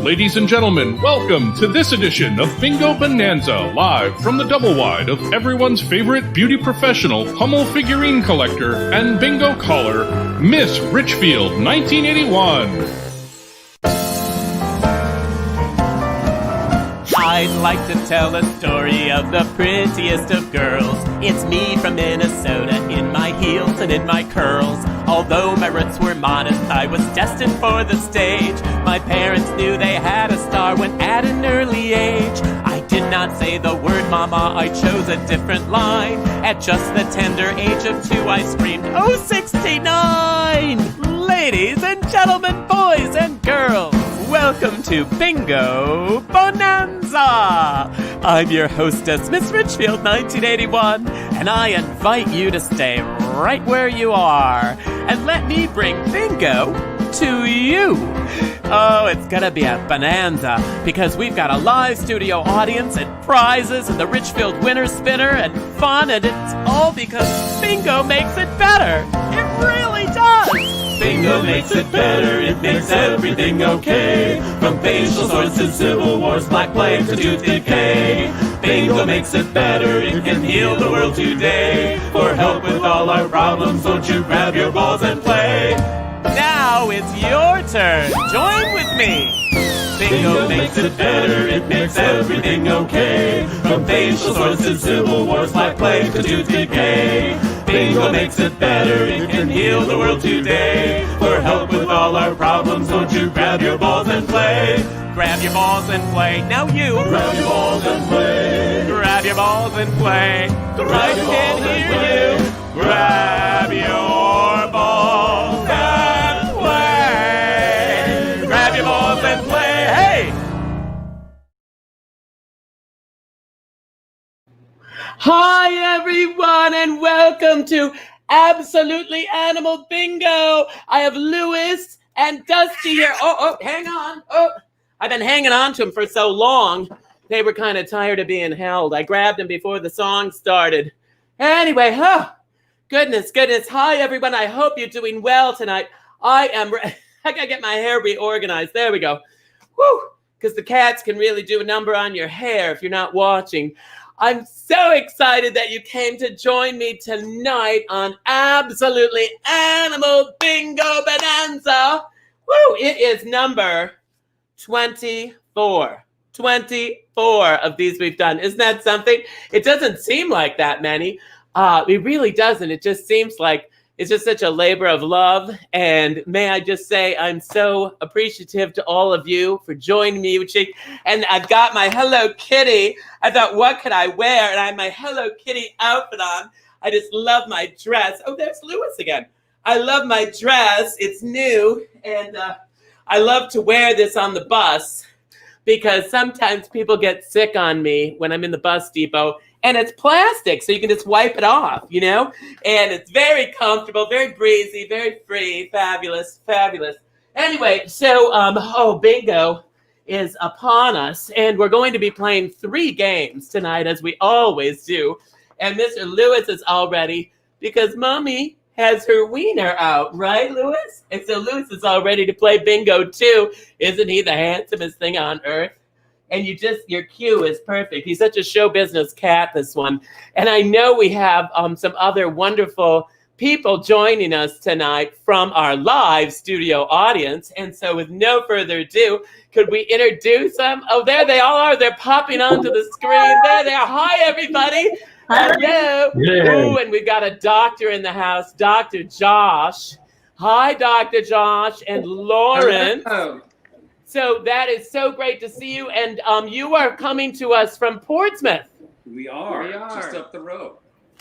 Ladies and gentlemen, welcome to this edition of Bingo Bonanza, live from the double wide of everyone's favorite beauty professional, Hummel figurine collector, and bingo caller, Miss Richfield 1981. I'd like to tell a story of the prettiest of girls. It's me from Minnesota, in my heels and in my curls. Although my roots were modest, I was destined for the stage. My parents knew they had a star when at an early age. I did not say the word mama, I chose a different line. At just the tender age of 2, I screamed, "Oh, 69!" Ladies and gentlemen, boys and girls, welcome to Bingo Bonanza! I'm your hostess, Miss Richfield 1981, and I invite you to stay right where you are and let me bring bingo to you. Oh, it's gonna be a bonanza because we've got a live studio audience and prizes and the Richfield winner spinner and fun, and it's all because bingo makes it better. It really does! Bingo makes it better, it makes everything okay. From facial sores to civil wars, black plague to tooth decay. Bingo makes it better, it can heal the world today. For help with all our problems, don't you grab your balls and play. Now it's your turn, join with me. Bingo makes it better, it makes everything okay. From facial sores to civil wars, black plague to tooth decay. Bingo makes it better, it can heal the world today. For help with all our problems, don't you grab your balls and play. Grab your balls and play, now you. Grab your balls and play. Grab your balls and play. I can hear you. Grab your balls and play. Grab your balls and play, hey! Hi everyone and welcome to Absolutely Animal Bingo. I have Lewis and Dusty here. Oh, hang on. Oh, I've been hanging on to them for so long. They were kind of tired of being held. I grabbed them before the song started. Anyway, goodness. Hi everyone. I hope you're doing well tonight. I gotta get my hair reorganized. There we go. Woo! Because the cats can really do a number on your hair if you're not watching. I'm so excited that you came to join me tonight on Absolutely Animal Bingo Bonanza. Woo! It is number 24. 24 of these we've done. Isn't that something? It doesn't seem like that many. It really doesn't. It just seems like it's just such a labor of love. And may I just say, I'm so appreciative to all of you for joining me. And I've got my Hello Kitty. I thought, what could I wear? And I have my Hello Kitty outfit on. I just love my dress. Oh, there's Lewis again. I love my dress. It's new. And I love to wear this on the bus because sometimes people get sick on me when I'm in the bus depot. And it's plastic, so you can just wipe it off, you know? And it's very comfortable, very breezy, very free, fabulous. Anyway, so, bingo is upon us, and we're going to be playing 3 games tonight, as we always do. And Mr. Lewis is all ready because Mommy has her wiener out, right, Lewis? And so Lewis is all ready to play bingo, too. Isn't he the handsomest thing on earth? And your cue is perfect. He's such a show business cat, this one. And I know we have some other wonderful people joining us tonight from our live studio audience. And so with no further ado, could we introduce them? Oh, there they all are. They're popping onto the screen. There they are. Hi, everybody. Hello. Ooh, and we've got a doctor in the house, Dr. Josh. Hi, Dr. Josh and Lauren. Hello. So that is so great to see you. And you are coming to us from Portsmouth. We are just up the road.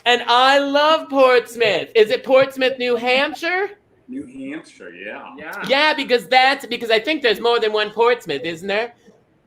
And I love Portsmouth. Is it Portsmouth, New Hampshire? New Hampshire, yeah. Yeah, because I think there's more than one Portsmouth, isn't there?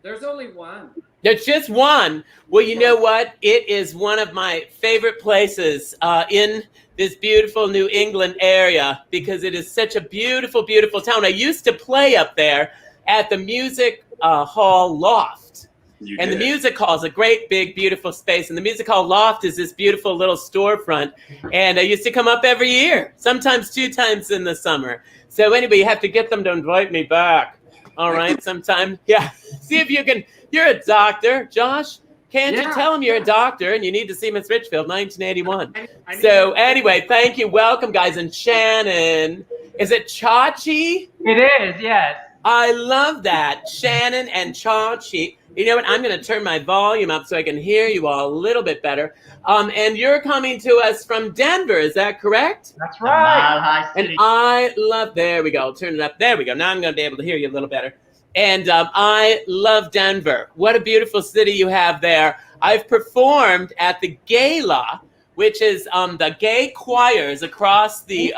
There's only one. There's just one. Well, you know what? It is one of my favorite places in this beautiful New England area because it is such a beautiful, beautiful town. I used to play up there at the music hall loft. The music hall is a great, big, beautiful space. And the music hall loft is this beautiful little storefront. And I used to come up every year, sometimes 2 times in the summer. So anyway, you have to get them to invite me back. All right, sometime. Yeah. See if you can. You're a doctor, Josh. Can't you tell him you're a doctor and you need to see Miss Richfield, 1981? So anyway, thank you. Welcome, guys. And Shannon. Is it Chachi? It is, yes. I love that. Shannon and Chachi. You know what? I'm going to turn my volume up so I can hear you all a little bit better. And you're coming to us from Denver. Is that correct? That's right. And I love, there we go. I'll turn it up. There we go. Now I'm going to be able to hear you a little better. And I love Denver. What a beautiful city you have there. I've performed at the Gala, which is the gay choirs across the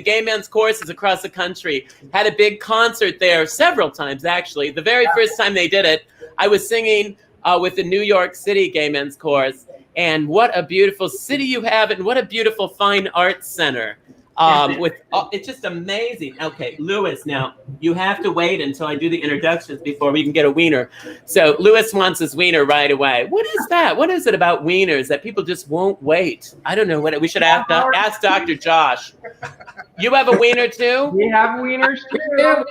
gay men's choruses across the country. Had a big concert there several times, actually. The very first time they did it, I was singing with the New York City Gay Men's Chorus. And what a beautiful city you have, and what a beautiful fine arts center. It's just amazing. Okay, Lewis, now you have to wait until I do the introductions before we can get a wiener. So Lewis wants his wiener right away. What is that? What is it about wieners that people just won't wait? I don't know what we should ask Dr. Josh. You have a wiener too? We have wieners too.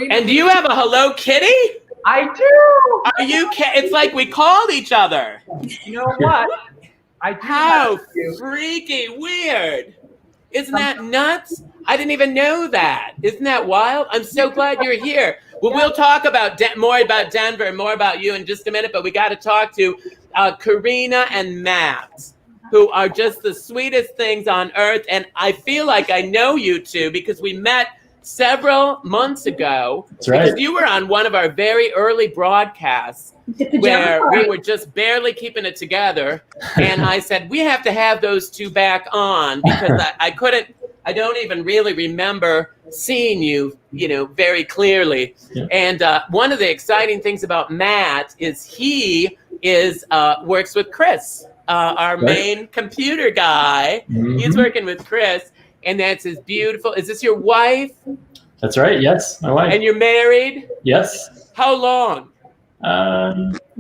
And do you have a Hello Kitty? I do. Are you? It's like we called each other. You know what? I do. How freaky weird. Isn't that nuts? I didn't even know that. Isn't that wild? I'm so glad you're here. Well, we'll talk about more about Denver and more about you in just a minute, but we got to talk to Karina and Matt, who are just the sweetest things on earth. And I feel like I know you two because we met several months ago. That's right. Because you were on one of our very early broadcasts where we were just barely keeping it together. And I said, we have to have those two back on because I don't even really remember seeing you, very clearly. Yeah. And one of the exciting things about Matt is he works with Chris, our main computer guy. Mm-hmm. He's working with Chris. And that's his beautiful. Is this your wife? That's right. Yes, my wife. And you're married? Yes. How long?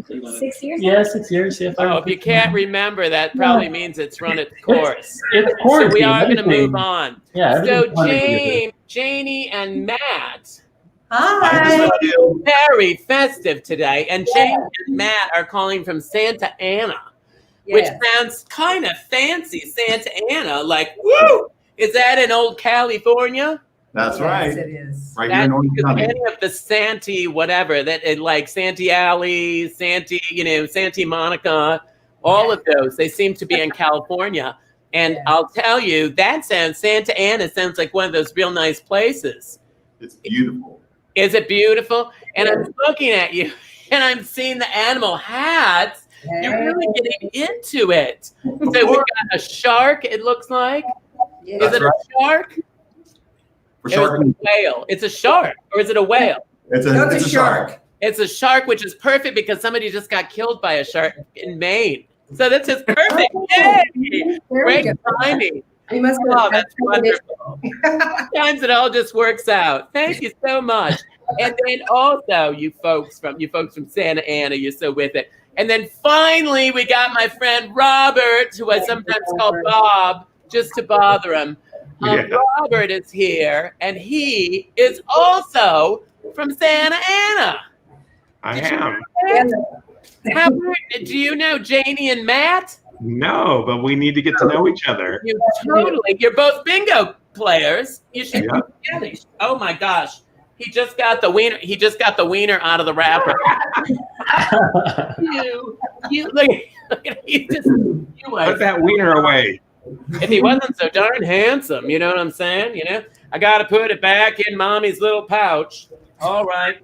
6 years. Yeah, 6 years. Yeah. If you can't remember, that probably means it's run its course. It's quarantine. So we are going to move on. Yeah. So Janie and Matt. Hi. Very festive today, and Janie and Matt are calling from Santa Ana, which sounds kind of fancy. Santa Ana, like woo. Is that in old California? That's right. Yes, it is. Right here in Orange County. Any of the Santee, whatever, like Santee Alley, Santee Monica, all of those, they seem to be in California. And I'll tell you, Santa Ana sounds like one of those real nice places. It's beautiful. Is it beautiful? And I'm looking at you, and I'm seeing the animal hats. You're really getting into it. So we got a shark, it looks like. Yeah. Is it a shark? It's a whale. It's a shark, or is it a whale? It's a shark. It's a shark, which is perfect because somebody just got killed by a shark in Maine. So this is perfect. Yay! Great timing. You must that's wonderful. Sometimes it all just works out. Thank you so much. And then also you folks from Santa Ana, you're so with it. And then finally we got my friend Robert, who I sometimes call Bob, just to bother him. Robert is here, and he is also from Santa Ana. I am. Do you know Janie and Matt? No, but we need to get to know each other. You're both bingo players. You should be together. Oh my gosh. He just got the wiener. He just got the wiener out of the wrapper. Look at you put that wiener away. If he wasn't so darn handsome, you know what I'm saying? I got to put it back in mommy's little pouch. All right.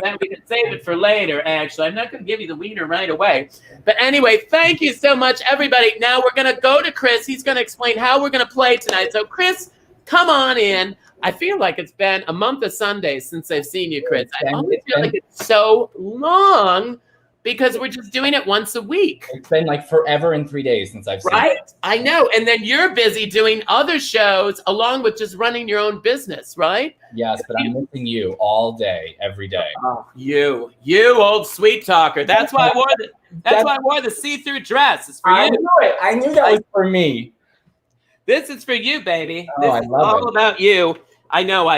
Then we can save it for later, actually. I'm not going to give you the wiener right away. But anyway, thank you so much, everybody. Now we're going to go to Chris. He's going to explain how we're going to play tonight. So, Chris, come on in. I feel like it's been a month of Sundays since I've seen you, Chris. I always feel like it's so long because we're just doing it once a week. It's been like forever and 3 days since I've seen it. I know. And then you're busy doing other shows along with just running your own business, right? Yes, but I'm missing you all day, every day. Oh, you old sweet talker. That's why I wore the see-through dress. It's for you. I knew it. I knew that was for me. This is for you, baby. Oh, This I is love all it. about you. I know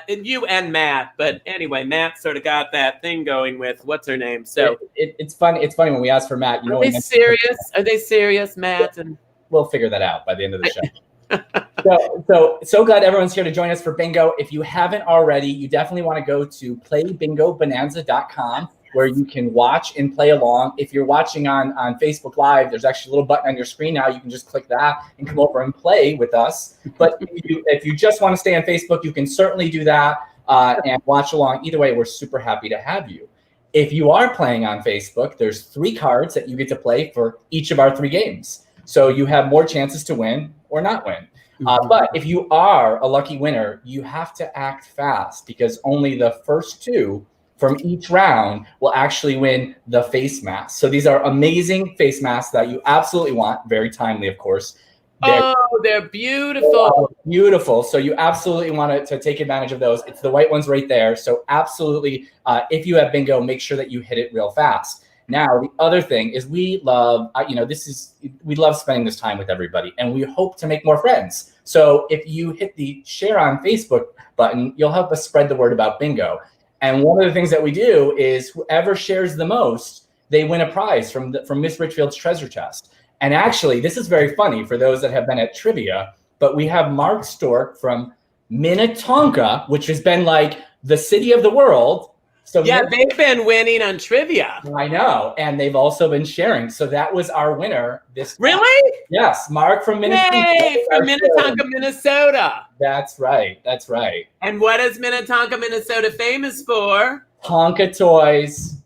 you and Matt, but anyway, Matt sort of got that thing going with what's her name. So it's funny. It's funny when we ask for Matt. You know, are they serious? Are they serious, Matt? And we'll figure that out by the end of the show. So glad everyone's here to join us for bingo. If you haven't already, you definitely want to go to playbingobonanza.com where you can watch and play along. If you're watching on Facebook Live, there's actually a little button on your screen now. You can just click that and come over and play with us. But if you just want to stay on Facebook, you can certainly do that and watch along. Either way, we're super happy to have you. If you are playing on Facebook, there's 3 cards that you get to play for each of our 3 games. So you have more chances to win or not win. But if you are a lucky winner, you have to act fast because only the first 2 from each round will actually win the face mask. So these are amazing face masks that you absolutely want. Very timely, of course. They're beautiful. Beautiful. So you absolutely want to take advantage of those. It's the white ones right there. So absolutely, if you have bingo, make sure that you hit it real fast. Now, the other thing is we love, we love spending this time with everybody, and we hope to make more friends. So if you hit the share on Facebook button, you'll help us spread the word about bingo. And one of the things that we do is whoever shares the most, they win a prize from Miss Richfield's treasure chest. And actually, this is very funny for those that have been at trivia, but we have Mark Stork from Minnetonka, which has been like the city of the world. So yeah, they've been winning on trivia. I know, and they've also been sharing. So that was our winner this time. Really? Yes, Mark from Minnetonka. Yay, from Minnetonka, Minnesota. That's right. That's right. And what is Minnetonka, Minnesota famous for? Tonka toys.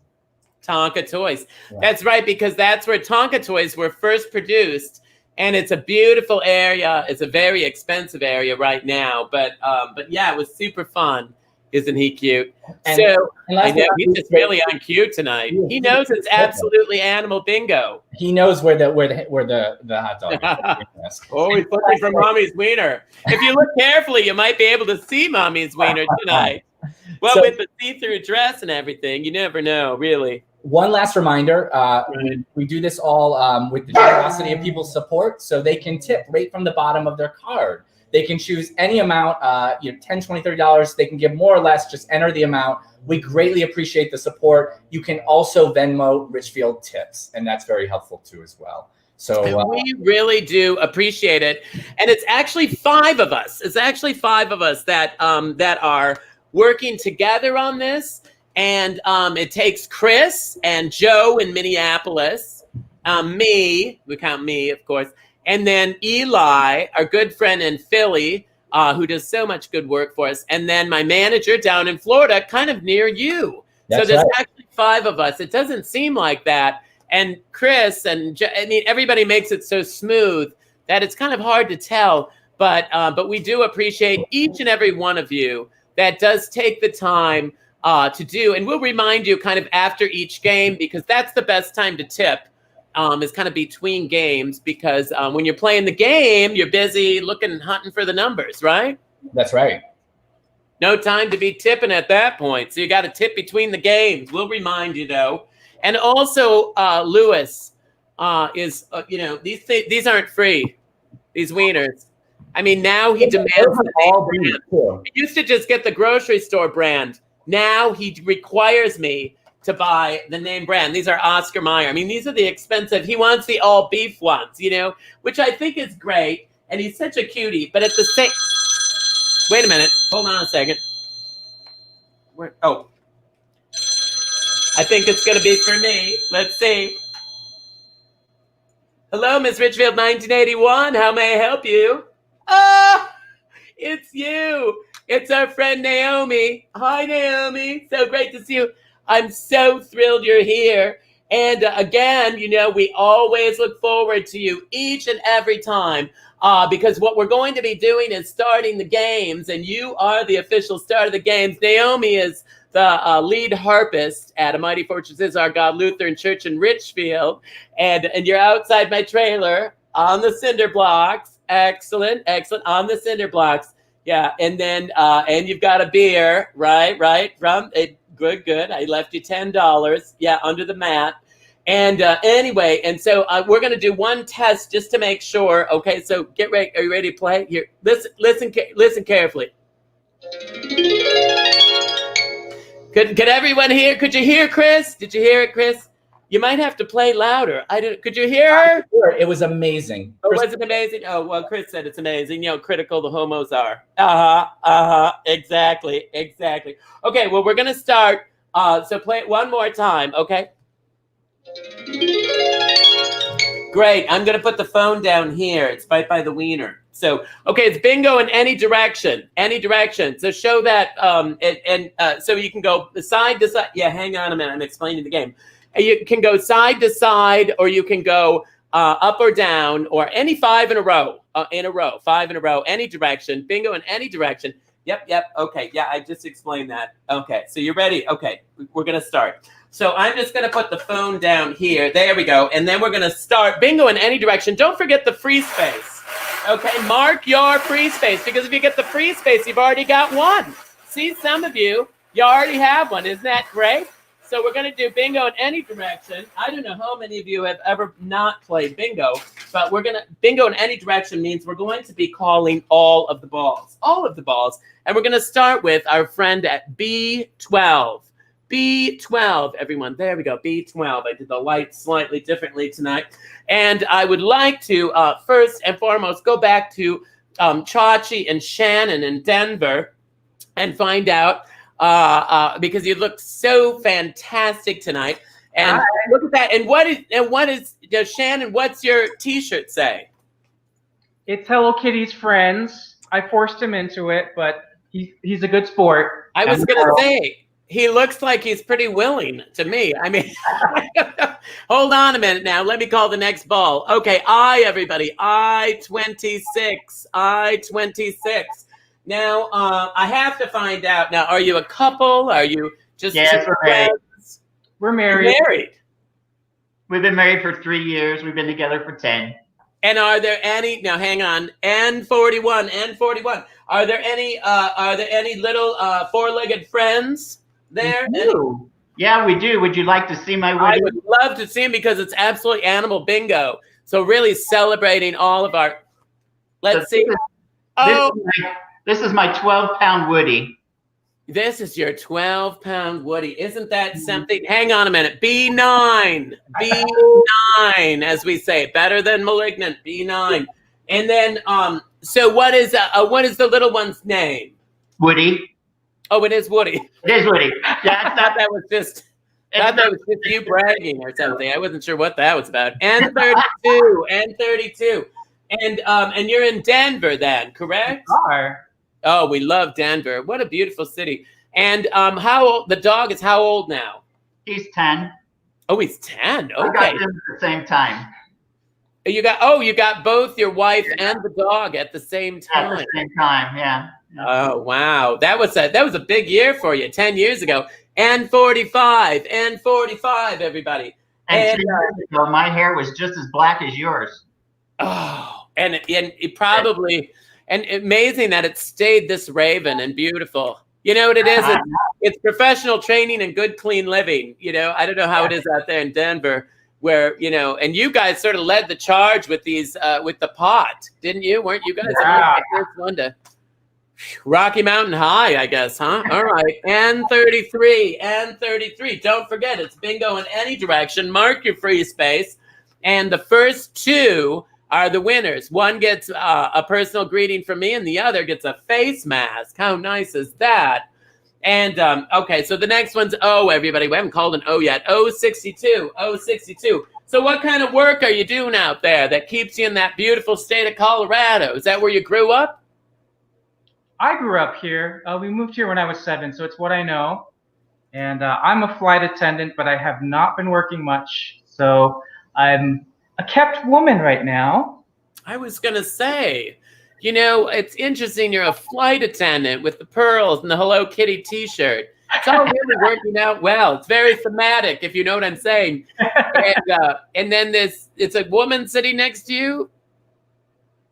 Tonka toys. Yeah. That's right, because that's where Tonka toys were first produced. And it's a beautiful area. It's a very expensive area right now. But yeah, it was super fun. Isn't he cute? And, so and I know he's just really on cue tonight. He knows it's absolutely animal bingo. He knows where the hot dog is. Oh, he's looking for Mommy's wiener. If you look carefully, you might be able to see Mommy's wiener tonight. Well, with the see-through dress and everything, you never know, really. One last reminder, we do this all with the generosity of people's support, so they can tip right from the bottom of their card. They can choose any amount, $10, $20, $30. They can give more or less, just enter the amount. We greatly appreciate the support. You can also Venmo Richfield tips, and that's very helpful too as well. So we really do appreciate it. And it's actually 5 of us. It's actually 5 of us that are working together on this. And it takes Chris and Joe in Minneapolis, me, we count me, of course, and then Eli, our good friend in Philly, who does so much good work for us, and then my manager down in Florida, kind of near you. That's so there's right. actually 5 of us. It doesn't seem like that. And Chris and everybody makes it so smooth that it's kind of hard to tell. But we do appreciate each and every one of you that does take the time to do. And we'll remind you kind of after each game, because that's the best time to tip, is kind of between games, because when you're playing the game, you're busy looking and hunting for the numbers, right? That's right. No time to be tipping at that point. So you got to tip between the games. We'll remind you, though. And also, Lewis is, these aren't free, these wieners. I mean, now he demands the all name brand. He used to just get the grocery store brand. Now he requires me to buy the name brand. These are Oscar Mayer. I mean, these are the expensive. He wants the all beef ones, which I think is great. And he's such a cutie. But at the same, wait a minute. Hold on a second. I think it's going to be for me. Let's see. Hello, Miss Richfield 1981. How may I help you? It's you. It's our friend Naomi. Hi, Naomi. So great to see you. I'm so thrilled you're here. And again, we always look forward to you each and every time because what we're going to be doing is starting the games, and you are the official start of the games. Naomi is the lead harpist at A Mighty Fortress Is Our God Lutheran Church in Richfield. And you're outside my trailer on the cinder blocks. Excellent. On the cinder blocks. Yeah. And then, and you've got a beer, right. From it. Good. I left you $10. Yeah. Under the mat. And anyway, and so we're going to do one test just to make sure. Okay. So get ready. Are you ready to play? Here, listen carefully. Could everyone hear? Could you hear Chris? Did you hear it, Chris? You might have to play louder. Could you hear her? It was amazing. Oh, was it amazing? Oh, well, Chris said it's amazing. You know, critical the homos are. Exactly. Okay, well, we're gonna start. So play it one more time, okay? Great. I'm gonna put the phone down here. It's right by the wiener. So, okay, it's bingo in any direction. So show that, so you can go side to side. Yeah, hang on a minute. I'm explaining the game. You can go side to side, or you can go up or down, or any 5 in a row. 5 in a row, any direction. Bingo in any direction. Yep. Okay, yeah, I just explained that. Okay, so you're ready? Okay, we're going to start. So I'm just going to put the phone down here. There we go. And then we're going to start bingo in any direction. Don't forget the free space. Okay, mark your free space, because if you get the free space, you've already got one. See, some of you already have one. Isn't that great? So we're going to do bingo in any direction. I don't know how many of you have ever not played bingo, but bingo in any direction means we're going to be calling all of the balls. And we're going to start with our friend at B12. B12, everyone. There we go, B12. I did the lights slightly differently tonight. And I would like to, first and foremost, go back to Chachi and Shannon in Denver and find out, because you looked so fantastic tonight. And look at that. And what is Shannon, what's your T-shirt say? It's Hello Kitty's friends. I forced him into it, but he's a good sport. I was going to say, he looks like he's pretty willing to me. I mean, hold on a minute now. Let me call the next ball. Okay, everybody. I-26. Now, I have to find out. Now, are you a couple? Are you just Yes, we're married. We're married. We've been married for 3 years. We've been together for 10. And are there any? Now, hang on. N41. Are there any little four-legged friends there? Yeah, we do. Would you like to see my Woody? I would love to see him, because it's absolutely animal bingo. So really celebrating all of our. Let's see. This is my 12-pound Woody. This is your 12-pound Woody. Isn't that something? Hang on a minute. B9, as we say, better than malignant. B9, and then so what is the little one's name? Woody. Oh, it is Woody. It is Woody. Yeah, I thought that was just you bragging or something. I wasn't sure what that was about. N32, and you're in Denver then, correct? We are. Oh, we love Denver. What a beautiful city. And how old? The dog is how old now? He's 10. Oh, he's 10. Okay. I got him at the same time. You got both your wife and the dog at the same time. At the same time, yeah. Oh, wow. That was a big year for you 10 years ago. N45, everybody. And 3 years ago, my hair was just as black as yours. Oh, and it probably, and amazing that it stayed this raven and beautiful. You know what it is? It's professional training and good, clean living. You know, I don't know how it is out there in Denver, where, you know, and you guys sort of led the charge with these, with the pot, didn't you? Weren't you guys the first one to Rocky Mountain High, I guess, huh? All right. N33. Don't forget, it's bingo in any direction. Mark your free space. And the first two are the winners. One gets a personal greeting from me, and the other gets a face mask. How nice is that? And, okay, so the next one's O, everybody. We haven't called an O yet. O62. So what kind of work are you doing out there that keeps you in that beautiful state of Colorado? Is that where you grew up? I grew up here. We moved here when I was 7, so it's what I know. And I'm a flight attendant, but I have not been working much. So I'm a kept woman right now. I was going to say, you know, it's interesting you're a flight attendant with the pearls and the Hello Kitty T-shirt. It's all really working out well. It's very thematic, if you know what I'm saying. And then it's a woman sitting next to you?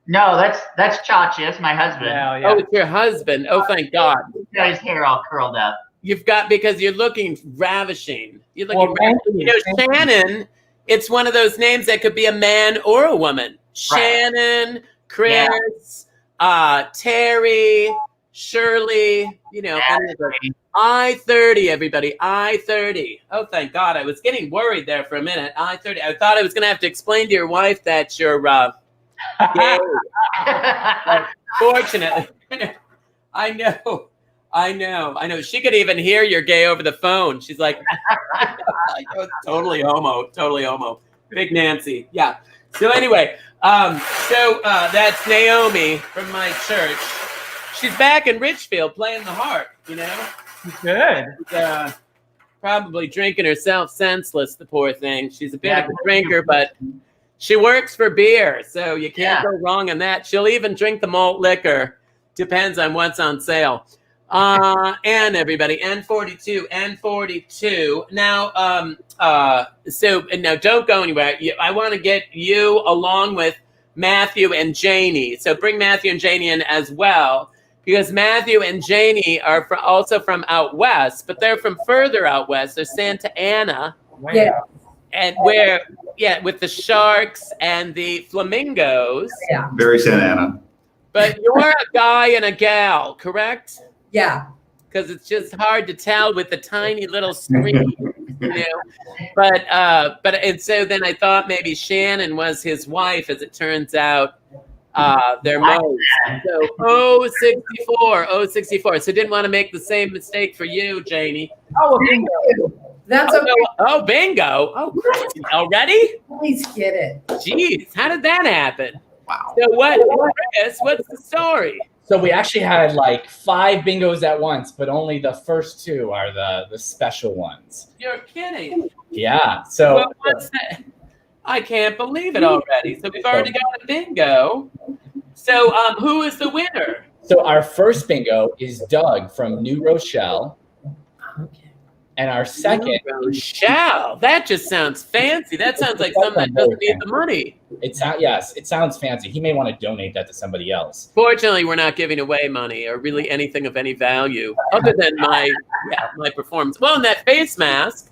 No, that's Chachi. That's my husband. Yeah. Oh, it's your husband. Oh, thank God. He's got his hair all curled up. Because you're looking ravishing. You're looking ravishing. You know, Shannon, it's one of those names that could be a man or a woman. Shannon, Chris, Terry, Shirley, I-30, everybody, I-30. Oh, thank God. I was getting worried there for a minute. I-30. I thought I was going to have to explain to your wife that you're gay. But fortunately, I know. She could even hear you're gay over the phone. She's like, totally homo. Big Nancy. Yeah. So anyway, that's Naomi from my church. She's back in Richfield playing the harp, Good. She's, probably drinking herself senseless, the poor thing. She's a bit of a drinker, but she works for beer, so you can't go wrong on that. She'll even drink the malt liquor. Depends on what's on sale. And everybody, N42. Now, now don't go anywhere. I want to get you along with Matthew and Janie. So bring Matthew and Janie in as well. Because Matthew and Janie are also from out west, but they're from further out west. They're Santa Ana. Yeah. And with the sharks and the flamingos. Yeah. Very Santa Ana. But you're a guy and a gal, correct? Yeah. Because it's just hard to tell with the tiny little screen, But so then I thought maybe Shannon was his wife. As it turns out, they're Mo's. So 064. So didn't want to make the same mistake for you, Janie. Oh, bingo. That's okay. Oh, bingo. Oh, already? Please get it. Jeez, how did that happen? Wow. So what's the story? So we actually had like 5 bingos at once, but only the first 2 are the special ones. You're kidding. Yeah. So well, what's that? I can't believe it already. So we've already got a bingo. So who is the winner? So our first bingo is Doug from New Rochelle. Okay. And our second, Rochelle. That just sounds fancy. That sounds like something that doesn't need the money. It sounds fancy. He may want to donate that to somebody else. Fortunately, we're not giving away money or really anything of any value other than my performance. Well, and that face mask.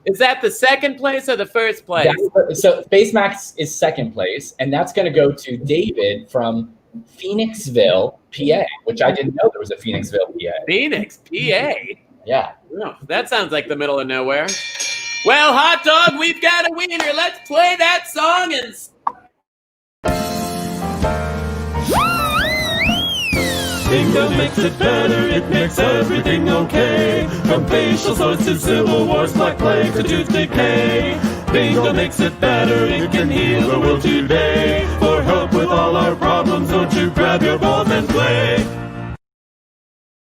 Is that the second place or the first place? So face mask is second place, and that's going to go to David from Phoenixville, PA, which I didn't know there was a Phoenixville, PA. Phoenix, PA? Yeah. Oh, that sounds like the middle of nowhere. Well, hot dog, we've got a wiener. Let's play that song and... Bingo makes it better, it makes everything okay. From facial sores to civil wars, black plague to tooth decay. Bingo makes it better, it can heal the world today. For help with all our problems, don't you grab your balls and play.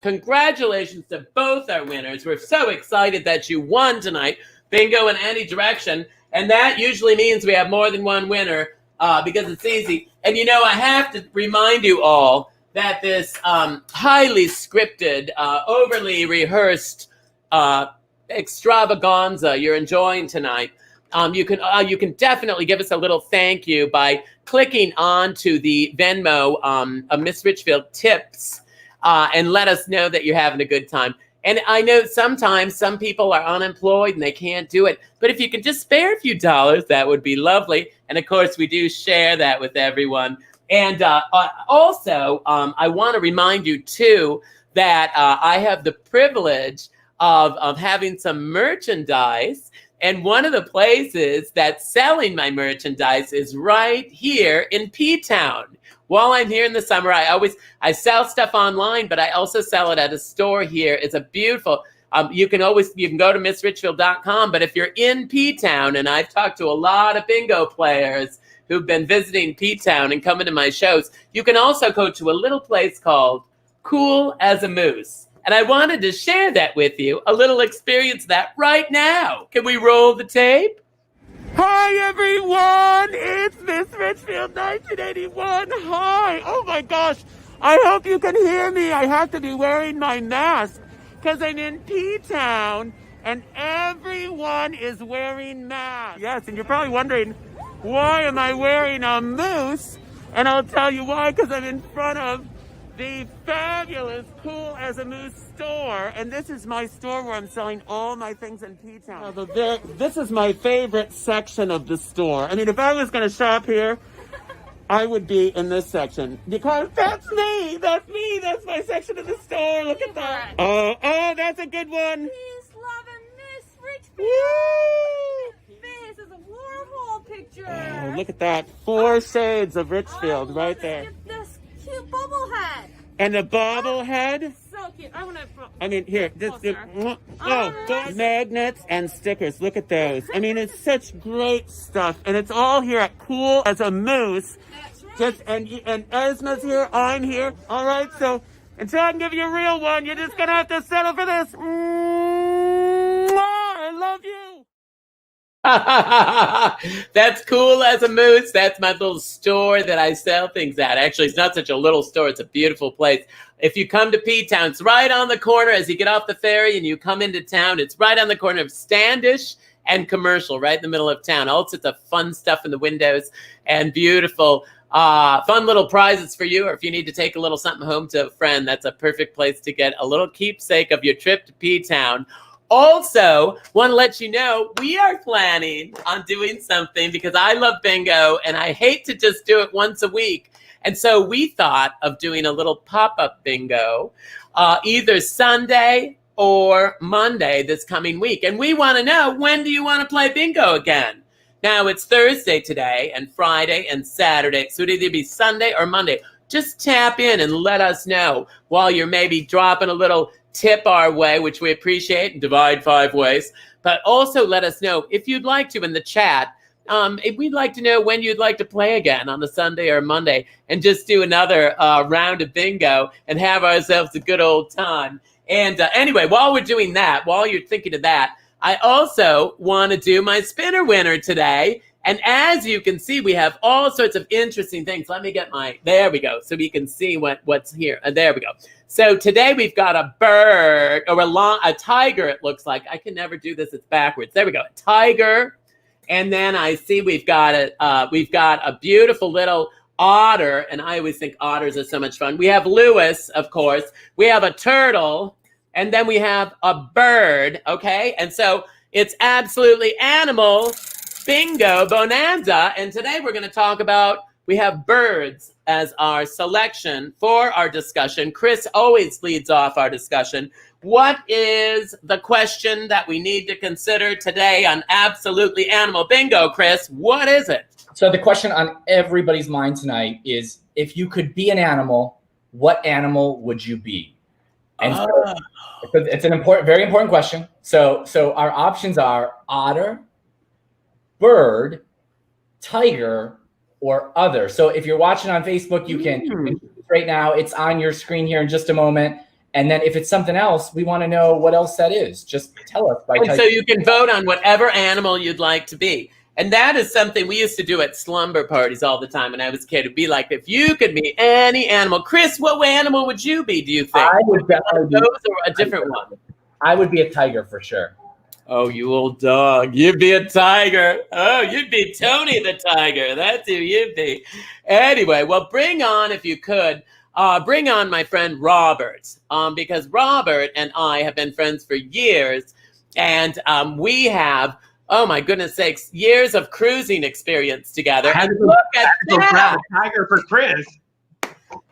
Congratulations to both our winners. We're so excited that you won tonight. Bingo in any direction. And that usually means we have more than one winner because it's easy. And I have to remind you all that this highly scripted, overly rehearsed extravaganza you're enjoying tonight, you can definitely give us a little thank you by clicking on to the Venmo of Miss Richfield Tips and let us know that you're having a good time. And I know sometimes some people are unemployed and they can't do it, but if you can just spare a few dollars, that would be lovely. And of course, we do share that with everyone. And also, I want to remind you, too, that I have the privilege of having some merchandise. And one of the places that's selling my merchandise is right here in P-Town. While I'm here in the summer, I sell stuff online, but I also sell it at a store here. It's a beautiful... you can go to missrichfield.com, but if you're in P-Town, and I've talked to a lot of bingo players who've been visiting P-Town and coming to my shows, you can also go to a little place called Cool as a Moose. And I wanted to share that with you, a little experience of that right now. Can we roll the tape? Hi, everyone. It's Miss Richfield 1981. Hi. Oh, my gosh. I hope you can hear me. I have to be wearing my mask because I'm in P-Town and everyone is wearing masks. Yes, and you're probably wondering, why am I wearing a moose? And I'll tell you why, because I'm in front of the fabulous Cool as a Moose store. And this is my store where I'm selling all my things in P-Town. This is my favorite section of the store. I mean, if I was going to shop here, I would be in this section because that's me. That's me. That's my section of the store. Look at that. Oh, that's a good one. Peace, love, and Miss Richfield. This is a Warhol picture. Oh, look at that. 4 shades of Richfield right there. This cute bobblehead. And the bobblehead. So cute. I mean, here. Magnets and stickers. Look at those. I mean, it's such great stuff. And it's all here at Cool as a Moose. That's right. And Esma's here. I'm here. All right, so until I can give you a real one, you're just going to have to settle for this. I love you. That's Cool as a Moose. That's my little store that I sell things at. Actually, it's not such a little store. It's a beautiful place. If you come to P-Town, it's right on the corner as you get off the ferry and you come into town. It's right on the corner of Standish and Commercial, right in the middle of town. All sorts of fun stuff in the windows and beautiful, fun little prizes for you. Or if you need to take a little something home to a friend, that's a perfect place to get a little keepsake of your trip to P-Town. Also, want to let you know, we are planning on doing something because I love bingo and I hate to just do it once a week. And so we thought of doing a little pop-up bingo either Sunday or Monday this coming week. And we want to know, when do you want to play bingo again? Now, it's Thursday today and Friday and Saturday. So it'd either be Sunday or Monday. Just tap in and let us know while you're maybe dropping a little tip our way, which we appreciate, and divide 5 ways. But also let us know if you'd like to in the chat. If we'd like to know when you'd like to play again on the Sunday or Monday and just do another round of bingo and have ourselves a good old time. And anyway, while we're doing that, while you're thinking of that, I also want to do my spinner winner today. And as you can see, we have all sorts of interesting things. Let me get there we go, so we can see what's here. There we go. So today we've got a bird, or a tiger, it looks like. I can never do this, it's backwards. There we go, a tiger. And then I see we've got a beautiful little otter, and I always think otters are so much fun. We have Lewis, of course. We have a turtle, and then we have a bird, okay? And so it's absolutely animal bingo bonanza, and today we're going to talk about, we have birds as our selection for our discussion. Chris always leads off our discussion. What is the question that we need to consider today on Absolutely Animal Bingo, Chris? What is it? So the question on everybody's mind tonight is, if you could be an animal, what animal would you be? And so it's an very important question. So our options are otter, bird, tiger, or other. So if you're watching on Facebook, you can right now, it's on your screen here in just a moment. And then if it's something else, we want to know what else that is. Just tell us. So you can vote on whatever animal you'd like to be. And that is something we used to do at slumber parties all the time when I was a kid. It'd be like, if you could be any animal. Chris, what animal would you be, do you think? I would definitely be a different one. I would be a tiger for sure. Oh, you old dog. You'd be a tiger. Oh, you'd be Tony the tiger. That's who you'd be. Anyway, well, bring on, if you could, bring on my friend Robert, because Robert and I have been friends for years, and we have, oh my goodness sakes, years of cruising experience together. And look at that. Tiger for Chris.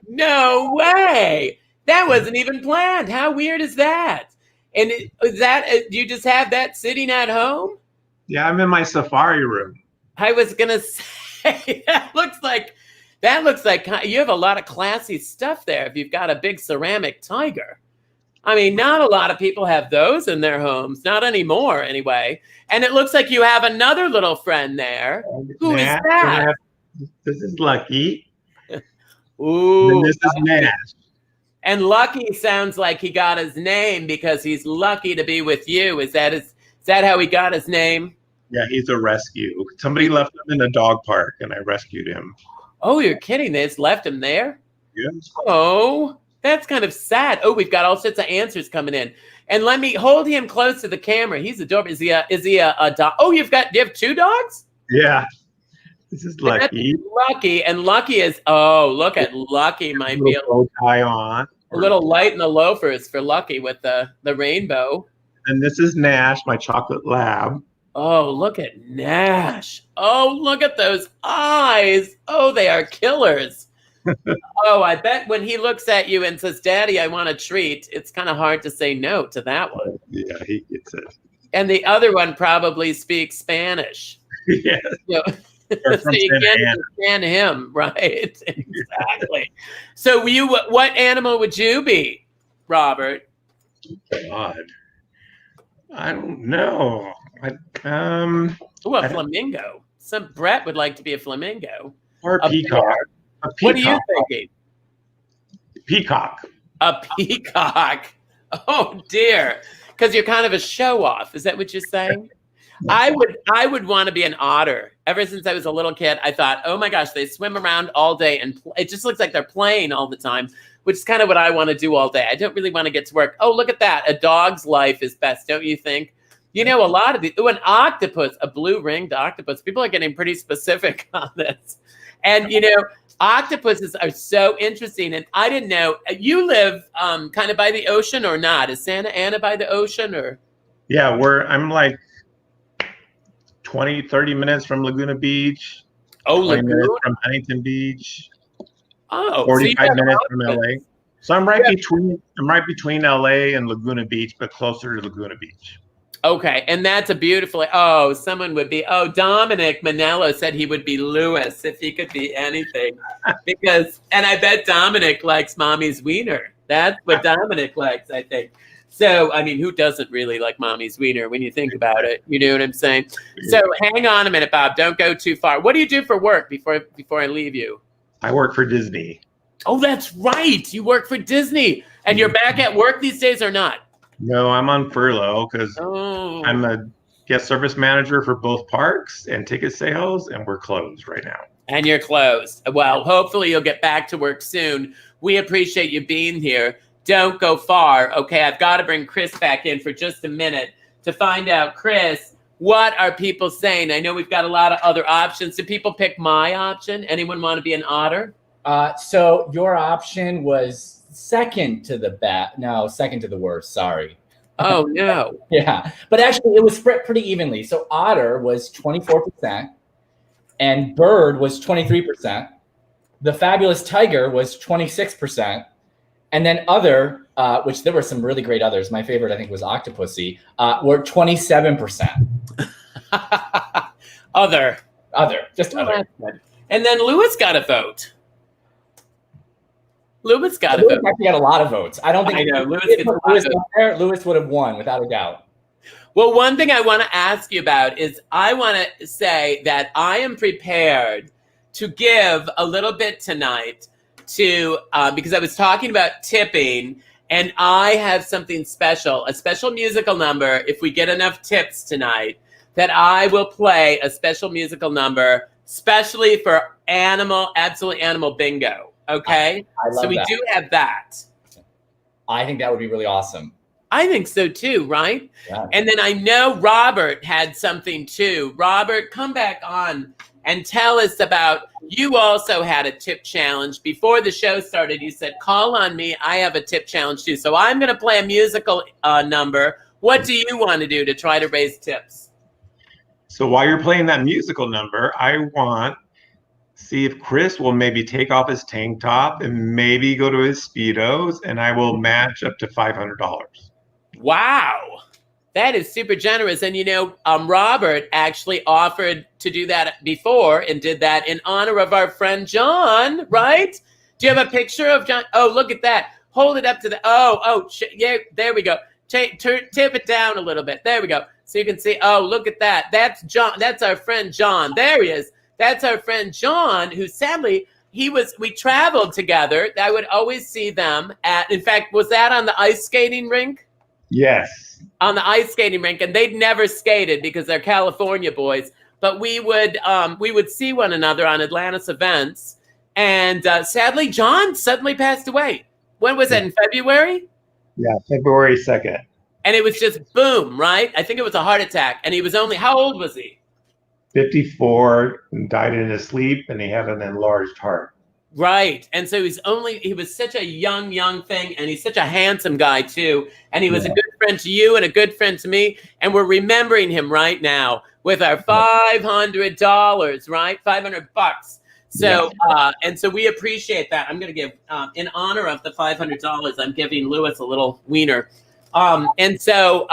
No way. That wasn't even planned. How weird is that? And do you just have that sitting at home? Yeah, I'm in my safari room. I was going to say, that looks like you have a lot of classy stuff there if you've got a big ceramic tiger. I mean, not a lot of people have those in their homes. Not anymore, anyway. And it looks like you have another little friend there. Who is that? This is Lucky. Ooh. And this is Nash. And Lucky sounds like he got his name because he's lucky to be with you. Is that how he got his name? Yeah, he's a rescue. Somebody left him in a dog park, and I rescued him. Oh, you're kidding. They just left him there? Yes. Oh, that's kind of sad. Oh, we've got all sorts of answers coming in. And let me hold him close to the camera. He's adorable. Is he a dog? Oh, do you have 2 dogs? Yeah. This is Lucky. Lucky. And Lucky is, oh, look at Lucky. Might be a little light in the loafers for Lucky with the rainbow. And this is Nash, my chocolate lab. Oh, look at Nash. Oh, look at those eyes. Oh, they are killers. Oh, I bet when he looks at you and says, Daddy, I want a treat, it's kind of hard to say no to that one. Yeah, he gets it. And the other one probably speaks Spanish. Yeah. So, so you can't understand him, right? Exactly. So what animal would you be, Robert? God. I don't know. A flamingo. Some Brett would like to be a flamingo. Or a peacock. A peacock. What are you thinking? Peacock. A peacock. Oh dear. Because you're kind of a show off. Is that what you're saying? I would want to be an otter. Ever since I was a little kid, I thought, oh my gosh, they swim around all day and it just looks like they're playing all the time, which is kind of what I want to do all day. I don't really want to get to work. Oh, look at that. A dog's life is best, don't you think? You know, a lot of an octopus, a blue-ringed octopus. People are getting pretty specific on this. And, you know, octopuses are so interesting. And I didn't know, you live kind of by the ocean or not? Is Santa Ana by the ocean or? Yeah, I'm like 20, 30 minutes from Laguna Beach. Oh, 20 minutes Laguna? from Huntington Beach. Oh, 45 minutes from LA. So I'm right between LA and Laguna Beach, but closer to Laguna Beach. Okay, and that's a beautiful. Someone would be. Oh, Dominic Manello said he would be Lewis if he could be anything, and I bet Dominic likes mommy's wiener. That's what Dominic likes, I think. So, I mean, who doesn't really like mommy's wiener when you think about it? You know what I'm saying? So, hang on a minute, Bob. Don't go too far. What do you do for work before I leave you? I work for Disney. Oh, that's right. You work for Disney, and you're back at work these days or not? No, I'm on furlough because I'm a guest service manager for both parks and ticket sales, and we're closed right now. And you're closed. Well, hopefully you'll get back to work soon. We appreciate you being here. Don't go far. Okay, I've got to bring Chris back in for just a minute to find out, Chris, what are people saying? I know we've got a lot of other options. Did people pick my option? Anyone want to be an otter? So your option was second to the worst. Sorry. Oh, no. Yeah. But actually, it was split pretty evenly. So otter was 24%, and bird was 23%. The fabulous tiger was 26%. And then other, which there were some really great others. My favorite, I think, was octopusy, were 27%. Other. Just other. And then Lewis got a vote. Lewis actually got a lot of votes. I don't think. I know. Lewis would have won without a doubt. Well, one thing I want to ask you about is I want to say that I am prepared to give a little bit tonight to because I was talking about tipping, and I have something special, a special musical number. If we get enough tips tonight, that I will play a special musical number, especially for absolute animal bingo. Okay, I love so we that. do have that. I think that would be really awesome. I think so too, right? Yeah. And then I know Robert had something too. Robert, come back on and tell us about, you also had a tip challenge. Before the show started, you said, call on me. I have a tip challenge too. So I'm going to play a musical number. What do you want to do to try to raise tips? So while you're playing that musical number, I want see if Chris will maybe take off his tank top and maybe go to his Speedos, and I will match up to $500. Wow. That is super generous. And, you know, Robert actually offered to do that before and did that in honor of our friend John, right? Do you have a picture of John? Oh, look at that. Hold it up to the, yeah, there we go. Tip it down a little bit. There we go. So you can see, oh, look at that. That's John. That's our friend John. There he is. That's our friend John, who sadly, we traveled together. I would always see them in fact, was that on the ice skating rink? Yes. On the ice skating rink, and they'd never skated because they're California boys. But we would see one another on Atlantis events. And sadly, John suddenly passed away. When was that, in February? Yeah, February 2nd. And it was just boom, right? I think it was a heart attack. And he was how old was he? 54, and died in his sleep, and he had an enlarged heart. Right. And so he was such a young thing, and he's such a handsome guy too. And he was a good friend to you and a good friend to me. And we're remembering him right now with our $500, right? $500. So, and so we appreciate that. I'm going to give, in honor of the $500, I'm giving Lewis a little wiener. And so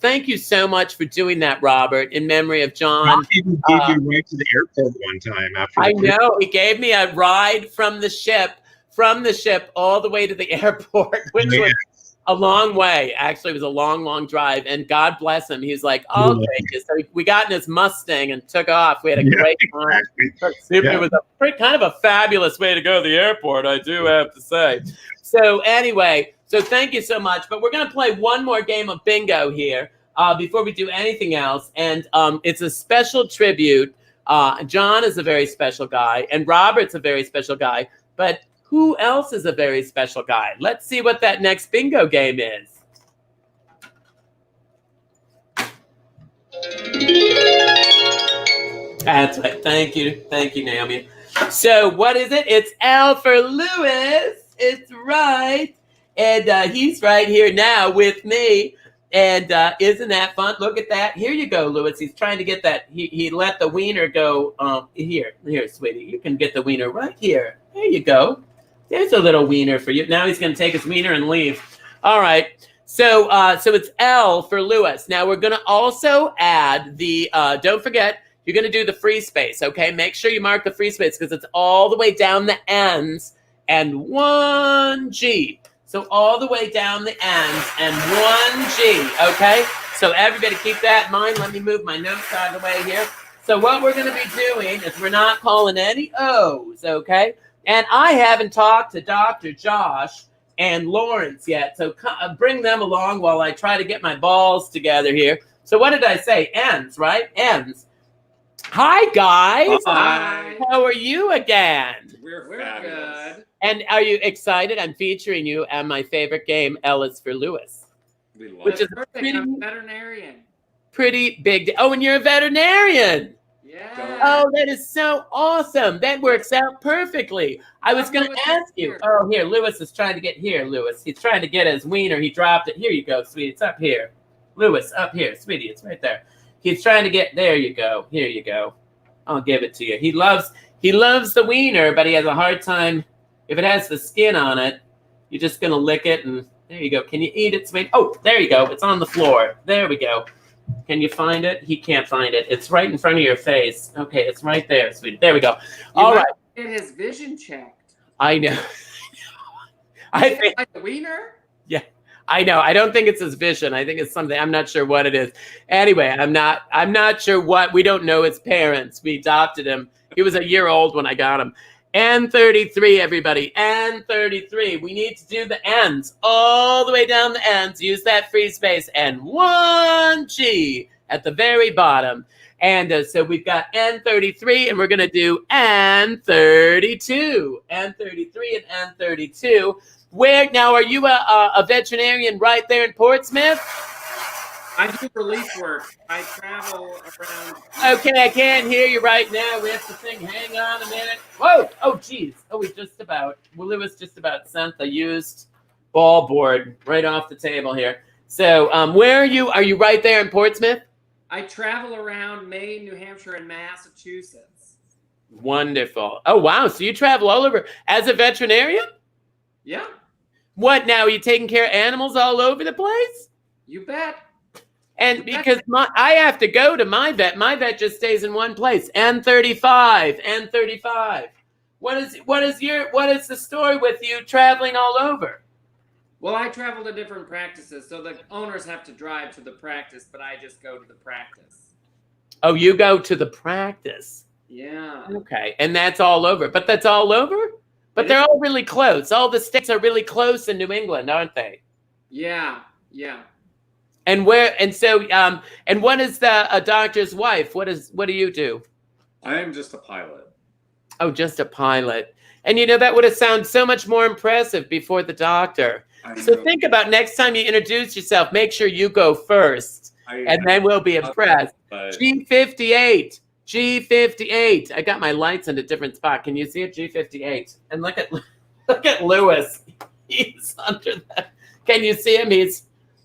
thank you so much for doing that, Robert, in memory of John. He even gave you right to the airport one time after. I know, he gave me a ride from the ship all the way to the airport, which was a long way. Actually, it was a long, long drive. And God bless him. He's like, "I'll take you." So we got in his Mustang and took off. We had a great time. It was a kind of a fabulous way to go to the airport, I do have to say. So anyway, so thank you so much. But we're going to play one more game of bingo here before we do anything else. And it's a special tribute. John is a very special guy, and Robert's a very special guy. But who else is a very special guy? Let's see what that next bingo game is. That's right. Thank you, Naomi. So what is it? It's L for Lewis. It's right. And he's right here now with me. And isn't that fun? Look at that. Here you go, Lewis. He's trying to get that. He let the wiener go. Here, sweetie. You can get the wiener right here. There you go. There's a little wiener for you. Now he's going to take his wiener and leave. All right. So it's L for Lewis. Now we're going to also add the, don't forget, you're going to do the free space, okay? Make sure you mark the free space because it's all the way down the ends and 1G. So all the way down the ends and 1G, okay? So everybody keep that in mind. Let me move my notes out of the way here. So what we're going to be doing is we're not calling any O's, okay? And I haven't talked to Dr. Josh and Lawrence yet, so bring them along while I try to get my balls together here. So what did I say? Ends, right? Ends. Hi, guys. Hi. How are you again? We're good. And are you excited? I'm featuring you at my favorite game, L is for Lewis. We love Which is I'm a veterinarian. pretty big. Oh, and you're a veterinarian. Yeah. Oh, that is so awesome. That works out perfectly. I was going to ask you. Oh, here, Lewis is trying to get here, Lewis. He's trying to get his wiener. He dropped it. Here you go, sweetie. It's up here. Lewis, up here, sweetie. It's right there. He's trying to get, there you go. Here you go. I'll give it to you. He loves the wiener, but he has a hard time. If it has the skin on it, you're just going to lick it, and there you go. Can you eat it, sweetie? Oh, there you go. It's on the floor. There we go. Can you find it? He can't find it. It's right in front of your face. Okay, it's right there, sweetie. There we go. All right. Get his vision checked. I know. I think like the wiener. Yeah, I know. I don't think it's his vision. I think it's something. I'm not sure what it is. Anyway, I'm not sure what. We don't know his parents. We adopted him. He was a year old when I got him. N33, everybody. N33. We need to do the ends all the way down the ends. Use that free space. And 1G at the very bottom. And so we've got N33, and we're going to do N32. N33 and N32. Where now? Are you a veterinarian right there in Portsmouth? I do relief work. I travel around. Okay, I can't hear you right now. We have to sing. Hang on a minute. Whoa! Oh, geez. Oh, Lewis just about sent the used ball board right off the table here. So, where are you? Are you right there in Portsmouth? I travel around Maine, New Hampshire, and Massachusetts. Wonderful. Oh, wow. So you travel all over as a veterinarian? Yeah. What now? Are you taking care of animals all over the place? You bet. And because I have to go to my vet just stays in one place. N35. What is the story with you traveling all over? Well, I travel to different practices, so the owners have to drive to the practice, but I just go to the practice. Oh, you go to the practice. Yeah. Okay, and that's all over. But that's all over? But they're all really close. All the states are really close in New England, aren't they? Yeah. And what is a doctor's wife? What do you do? I am just a pilot. Oh, just a pilot. And that would have sounded so much more impressive before the doctor. So think about next time you introduce yourself, make sure you go first, and then we'll be impressed. G58. I got my lights in a different spot. Can you see it? G58. And look at Lewis. He's under that. Can you see him?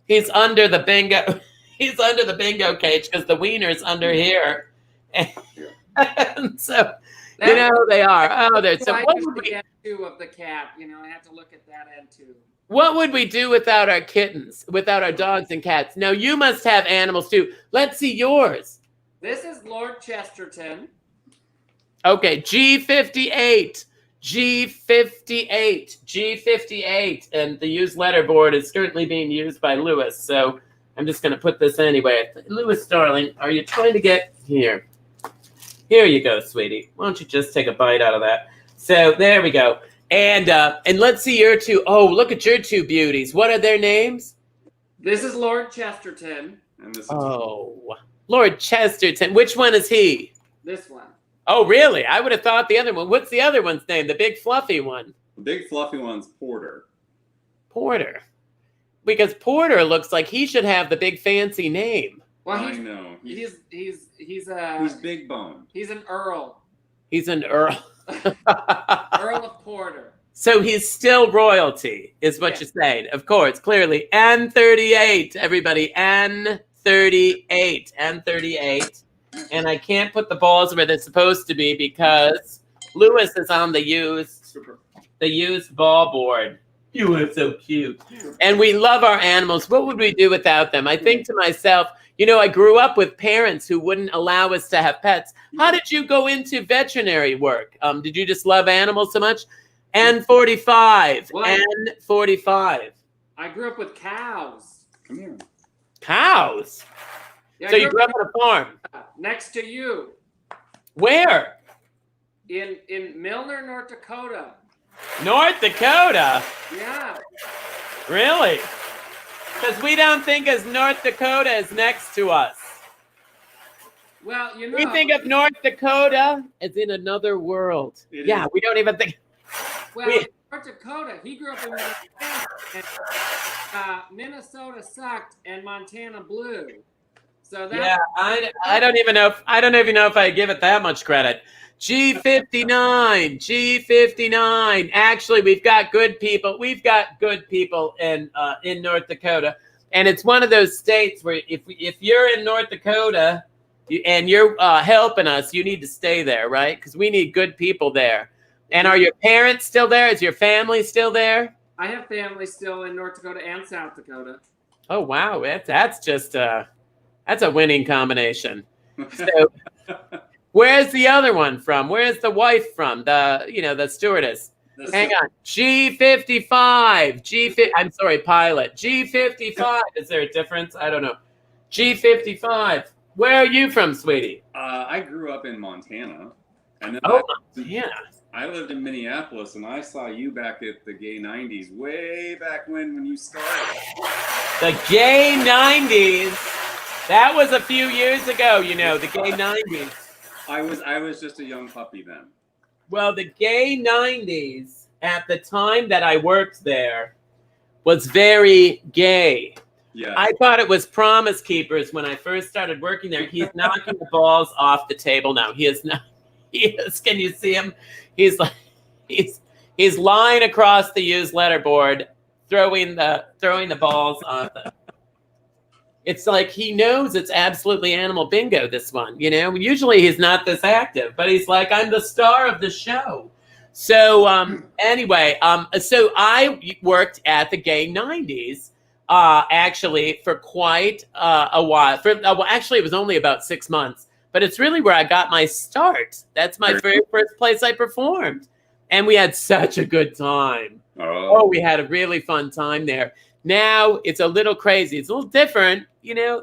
He's under the bingo. He's under the bingo cage because the wiener's under here. And so, you know, they are. Oh, they're so. I What usually would we, get two of the cat. You know, I have to look at that end too. what would we do without our kittens, without our dogs and cats? Now, you must have animals too. Let's see yours. This is Lord Chesterton. Okay, G58. G58. And the used letterboard is currently being used by Lewis. So I'm just going to put this anyway. Lewis, darling, are you trying to get here? Here you go, sweetie. Why don't you just take a bite out of that? So there we go. And let's see your two. Oh, look at your two beauties. What are their names? This is Lord Chesterton. And this is Lord Chesterton. Which one is he? This one. Oh, really? I would have thought the other one. What's the other one's name? The big fluffy one. the big fluffy one's Porter. Porter. Because Porter looks like he should have the big fancy name. Well, I know. He's He's big boned. He's an earl. He's an earl. Earl of Porter. So he's still royalty, is what you're saying. Of course, clearly. N38, everybody. N38. N38. And I can't put the balls where they're supposed to be because Lewis is on the used ball board. You are so cute. And we love our animals. What would we do without them? I think to myself, you know, I grew up with parents who wouldn't allow us to have pets. How did you go into veterinary work? Did you just love animals so much? N45. What? N45. I grew up with cows. Come here. Cows? Yeah, So you grew up on a farm? next to you Where? in Milner, North Dakota. North Dakota? Yeah. Really? Because we don't think as North Dakota is next to us. Well, you know. We think of North Dakota as in another world. It Yeah, is. we don't even think. Well, in North Dakota, he grew up in Montana. And, Minnesota sucked and Montana blew. So that. Yeah, I don't even know if I give it that much credit. G59. Actually, we've got good people. We've got good people in North Dakota, and it's one of those states where if you're in North Dakota and you're helping us, you need to stay there, right? Because we need good people there. And are your parents still there? Is your family still there? I have family still in North Dakota and South Dakota. Oh wow, that's just that's a winning combination. So. Where's the other one from? Where's the wife from? The stewardess. Hang on. G55. I'm sorry, pilot. G55. Is there a difference? I don't know. G55. Where are you from, sweetie? I grew up in Montana. And then Montana. I lived in Minneapolis, and I saw you back at the gay 90s, way back when you started. The gay 90s. That was a few years ago, the gay 90s. I was just a young puppy then. Well, the gay 90s, at the time that I worked there, was very gay. Yeah. I thought it was Promise Keepers when I first started working there. He's knocking the balls off the table now. He is not. He is. Can you see him? He's lying across the used letterboard, throwing the balls on the. It's like he knows it's absolutely animal bingo, this one, Usually he's not this active, but he's like, I'm the star of the show. So anyway, so I worked at the gay 90s, actually, for quite a while. Actually, it was only about 6 months, but it's really where I got my start. That's my very first place I performed. And we had such a good time. Oh, we had a really fun time there. Now it's a little crazy. It's a little different,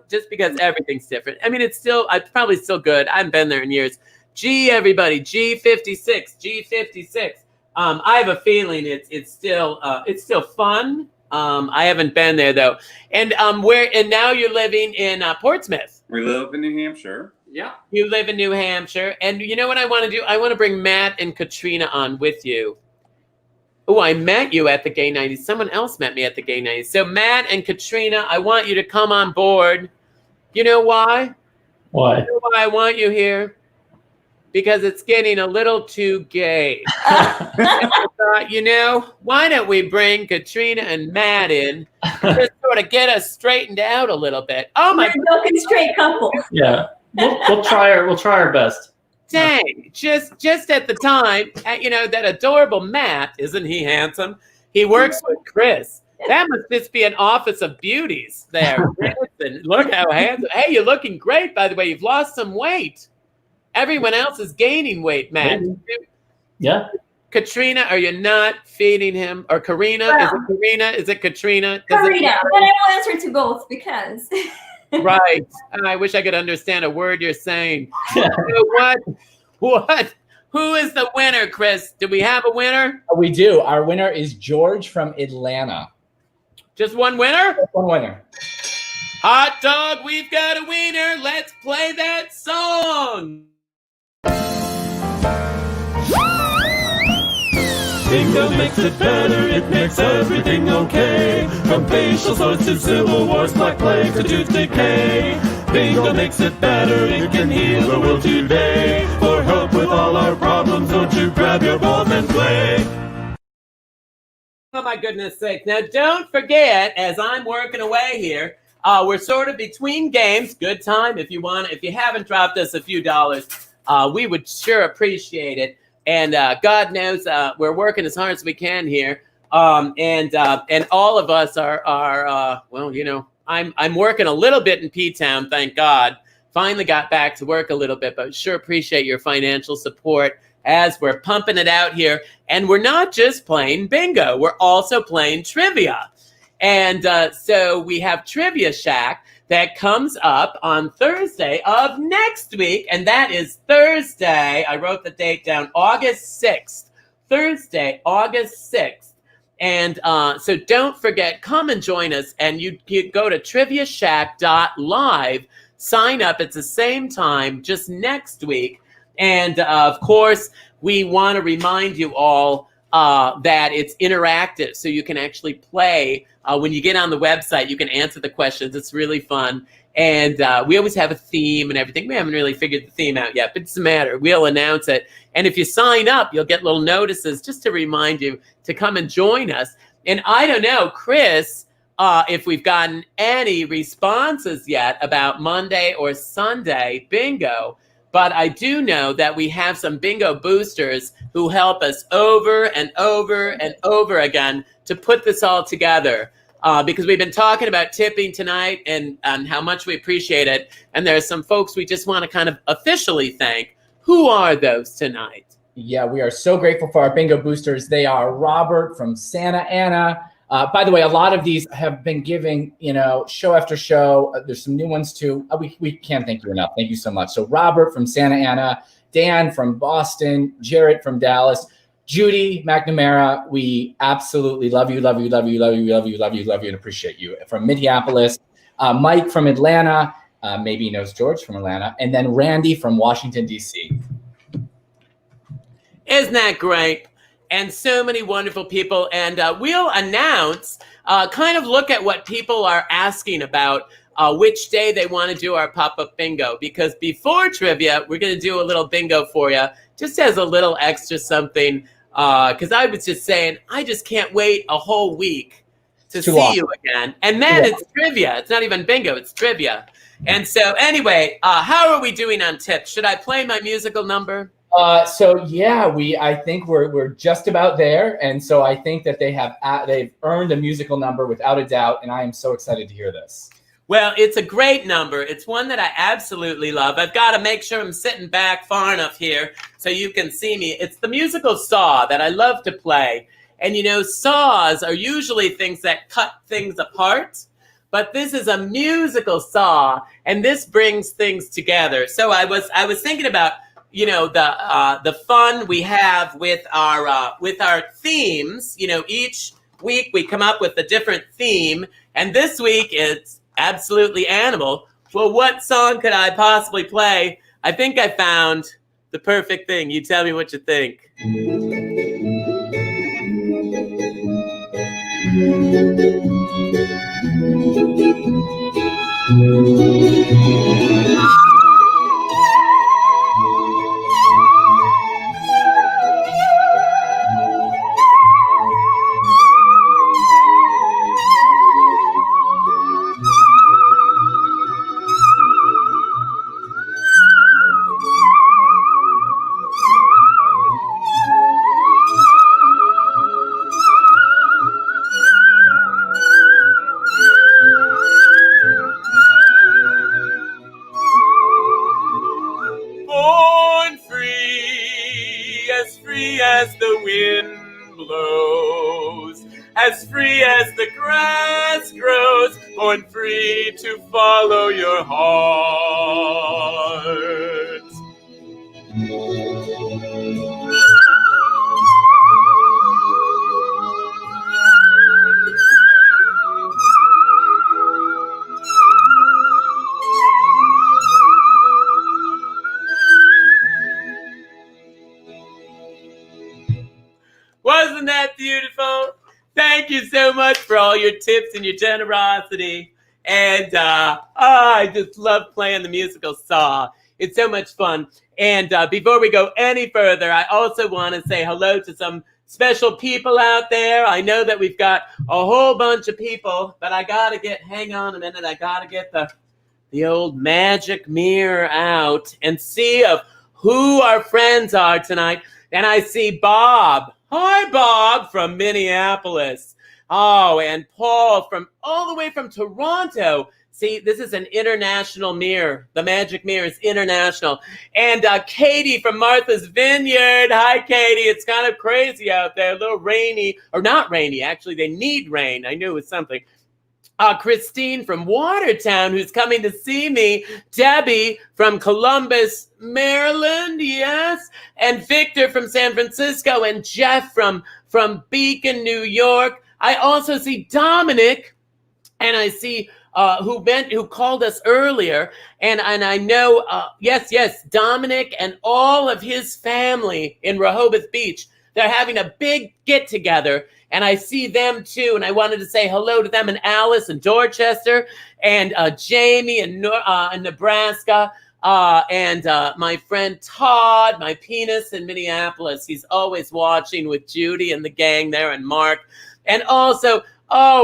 just because everything's different. I mean, it's probably still good. I haven't been there in years. Everybody, G56. I have a feeling it's still fun. I haven't been there though. And now you're living in Portsmouth. We live in New Hampshire. Yeah. You live in New Hampshire. And you know what I want to do? I want to bring Matt and Katrina on with you. Oh, I met you at the gay 90s. Someone else met me at the gay 90s. So Matt and Katrina, I want you to come on board. You know why? Why? You know why I want you here? because it's getting a little too gay. I thought, why don't we bring Katrina and Matt in and just sort of get us straightened out a little bit? Oh my! We're a straight couple. Yeah, we'll try our best. Dang! Just at the time, that adorable Matt, isn't he handsome? He works with Chris. That must just be an office of beauties there. And look how handsome. Hey, you're looking great, by the way. You've lost some weight. Everyone else is gaining weight, Matt. Yeah. Katrina, are you not feeding him? Or Karina? Well, is it Karina? Is it Katrina? Karina, but I will answer to both because. Right. I wish I could understand a word you're saying. What? Who is the winner, Chris? Do we have a winner? We do. Our winner is George from Atlanta. Just one winner? Just one winner. Hot dog, we've got a winner. Let's play that song. Bingo makes it better, it makes everything okay. From facial sores to civil wars, black plague to tooth decay. Bingo makes it better, it can heal the world today. For help with all our problems, don't you grab your balls and play. Oh my goodness sake. Now don't forget, as I'm working away here, we're sort of between games. Good time if you want. If you haven't dropped us a few dollars, we would sure appreciate it. And God knows we're working as hard as we can here. And all of us are I'm working a little bit in P-Town, thank God. Finally got back to work a little bit, but sure appreciate your financial support as we're pumping it out here. And we're not just playing bingo, we're also playing trivia. And so we have Trivia Shack that comes up on Thursday of next week. And that is Thursday. I wrote the date down, August 6th. Thursday, August 6th. And so don't forget, come and join us. And you go to triviashack.live, sign up. It's the same time, just next week. And of course, we want to remind you all that it's interactive. So you can actually play. When you get on the website, you can answer the questions. It's really fun. And we always have a theme and everything. We haven't really figured the theme out yet, but it doesn't matter. We'll announce it. And if you sign up, you'll get little notices just to remind you to come and join us. And I don't know, Chris, if we've gotten any responses yet about Monday or Sunday bingo. But I do know that we have some bingo boosters who help us over and over and over again to put this all together. Because we've been talking about tipping tonight and how much we appreciate it. And there are some folks we just want to kind of officially thank. Who are those tonight? Yeah, we are so grateful for our bingo boosters. They are Robert from Santa Ana. By the way, a lot of these have been giving, show after show. There's some new ones too. We can't thank you enough. Thank you so much. So Robert from Santa Ana, Dan from Boston, Jarrett from Dallas, Judy McNamara. We absolutely love you, love you, love you, love you, love you, love you, love you, and appreciate you. From Minneapolis, Mike from Atlanta, maybe he knows George from Atlanta, and then Randy from Washington, D.C. Isn't that great? And so many wonderful people. And we'll announce, kind of look at what people are asking about, which day they want to do our pop-up bingo. Because before trivia, we're going to do a little bingo for you, just as a little extra something. Because I was just saying, I just can't wait a whole week to see you again. And then it's trivia. It's not even bingo, it's trivia. And so anyway, how are we doing on tips? Should I play my musical number? I think we're just about there, and so I think that they've earned a musical number without a doubt, and I am so excited to hear this. Well, it's a great number. It's one that I absolutely love. I've got to make sure I'm sitting back far enough here so you can see me. It's the musical saw that I love to play, and saws are usually things that cut things apart, but this is a musical saw, and this brings things together. So I was thinking about the fun we have with our themes. Each week we come up with a different theme, and this week it's absolutely animal. Well, what song could I possibly play? I think I found the perfect thing. You tell me what you think. rose, as free as the grass grows, born free to follow your heart. Wasn't that beautiful? Thank you so much for all your tips and your generosity. And I just love playing the musical Saw. It's so much fun. And before we go any further, I also want to say hello to some special people out there. I know that we've got a whole bunch of people, but hang on a minute, I got to get the old magic mirror out and see of who our friends are tonight. And I see Bob. Hi, Bob from Minneapolis. Oh, and Paul from all the way from Toronto. See, this is an international mirror. The magic mirror is international. And Katie from Martha's Vineyard. Hi, Katie. It's kind of crazy out there. A little rainy. Or not rainy, actually. They need rain. I knew it was something. Christine from Watertown, who's coming to see me. Debbie from Columbus, Maryland, yes. And Victor from San Francisco. And Jeff from Beacon, New York. I also see Dominic, and I see who called us earlier. And I know, yes, Dominic and all of his family in Rehoboth Beach. They're having a big get-together. And I see them too, and I wanted to say hello to them, and Alice in Dorchester, and Jamie in Nebraska, and my friend Todd, my penis in Minneapolis. He's always watching with Judy and the gang there, and Mark. And also,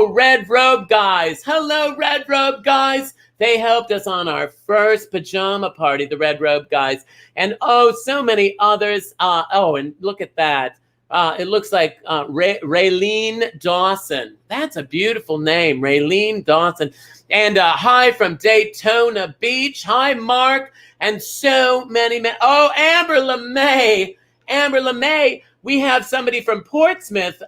Red Robe Guys. Hello, Red Robe Guys. They helped us on our first pajama party, the Red Robe Guys. And so many others. And look at that. It looks like Raylene Dawson. That's a beautiful name, Raylene Dawson. And hi from Daytona Beach. Hi, Mark. And so many men. Oh, Amber LeMay. Amber LeMay. We have somebody from Portsmouth,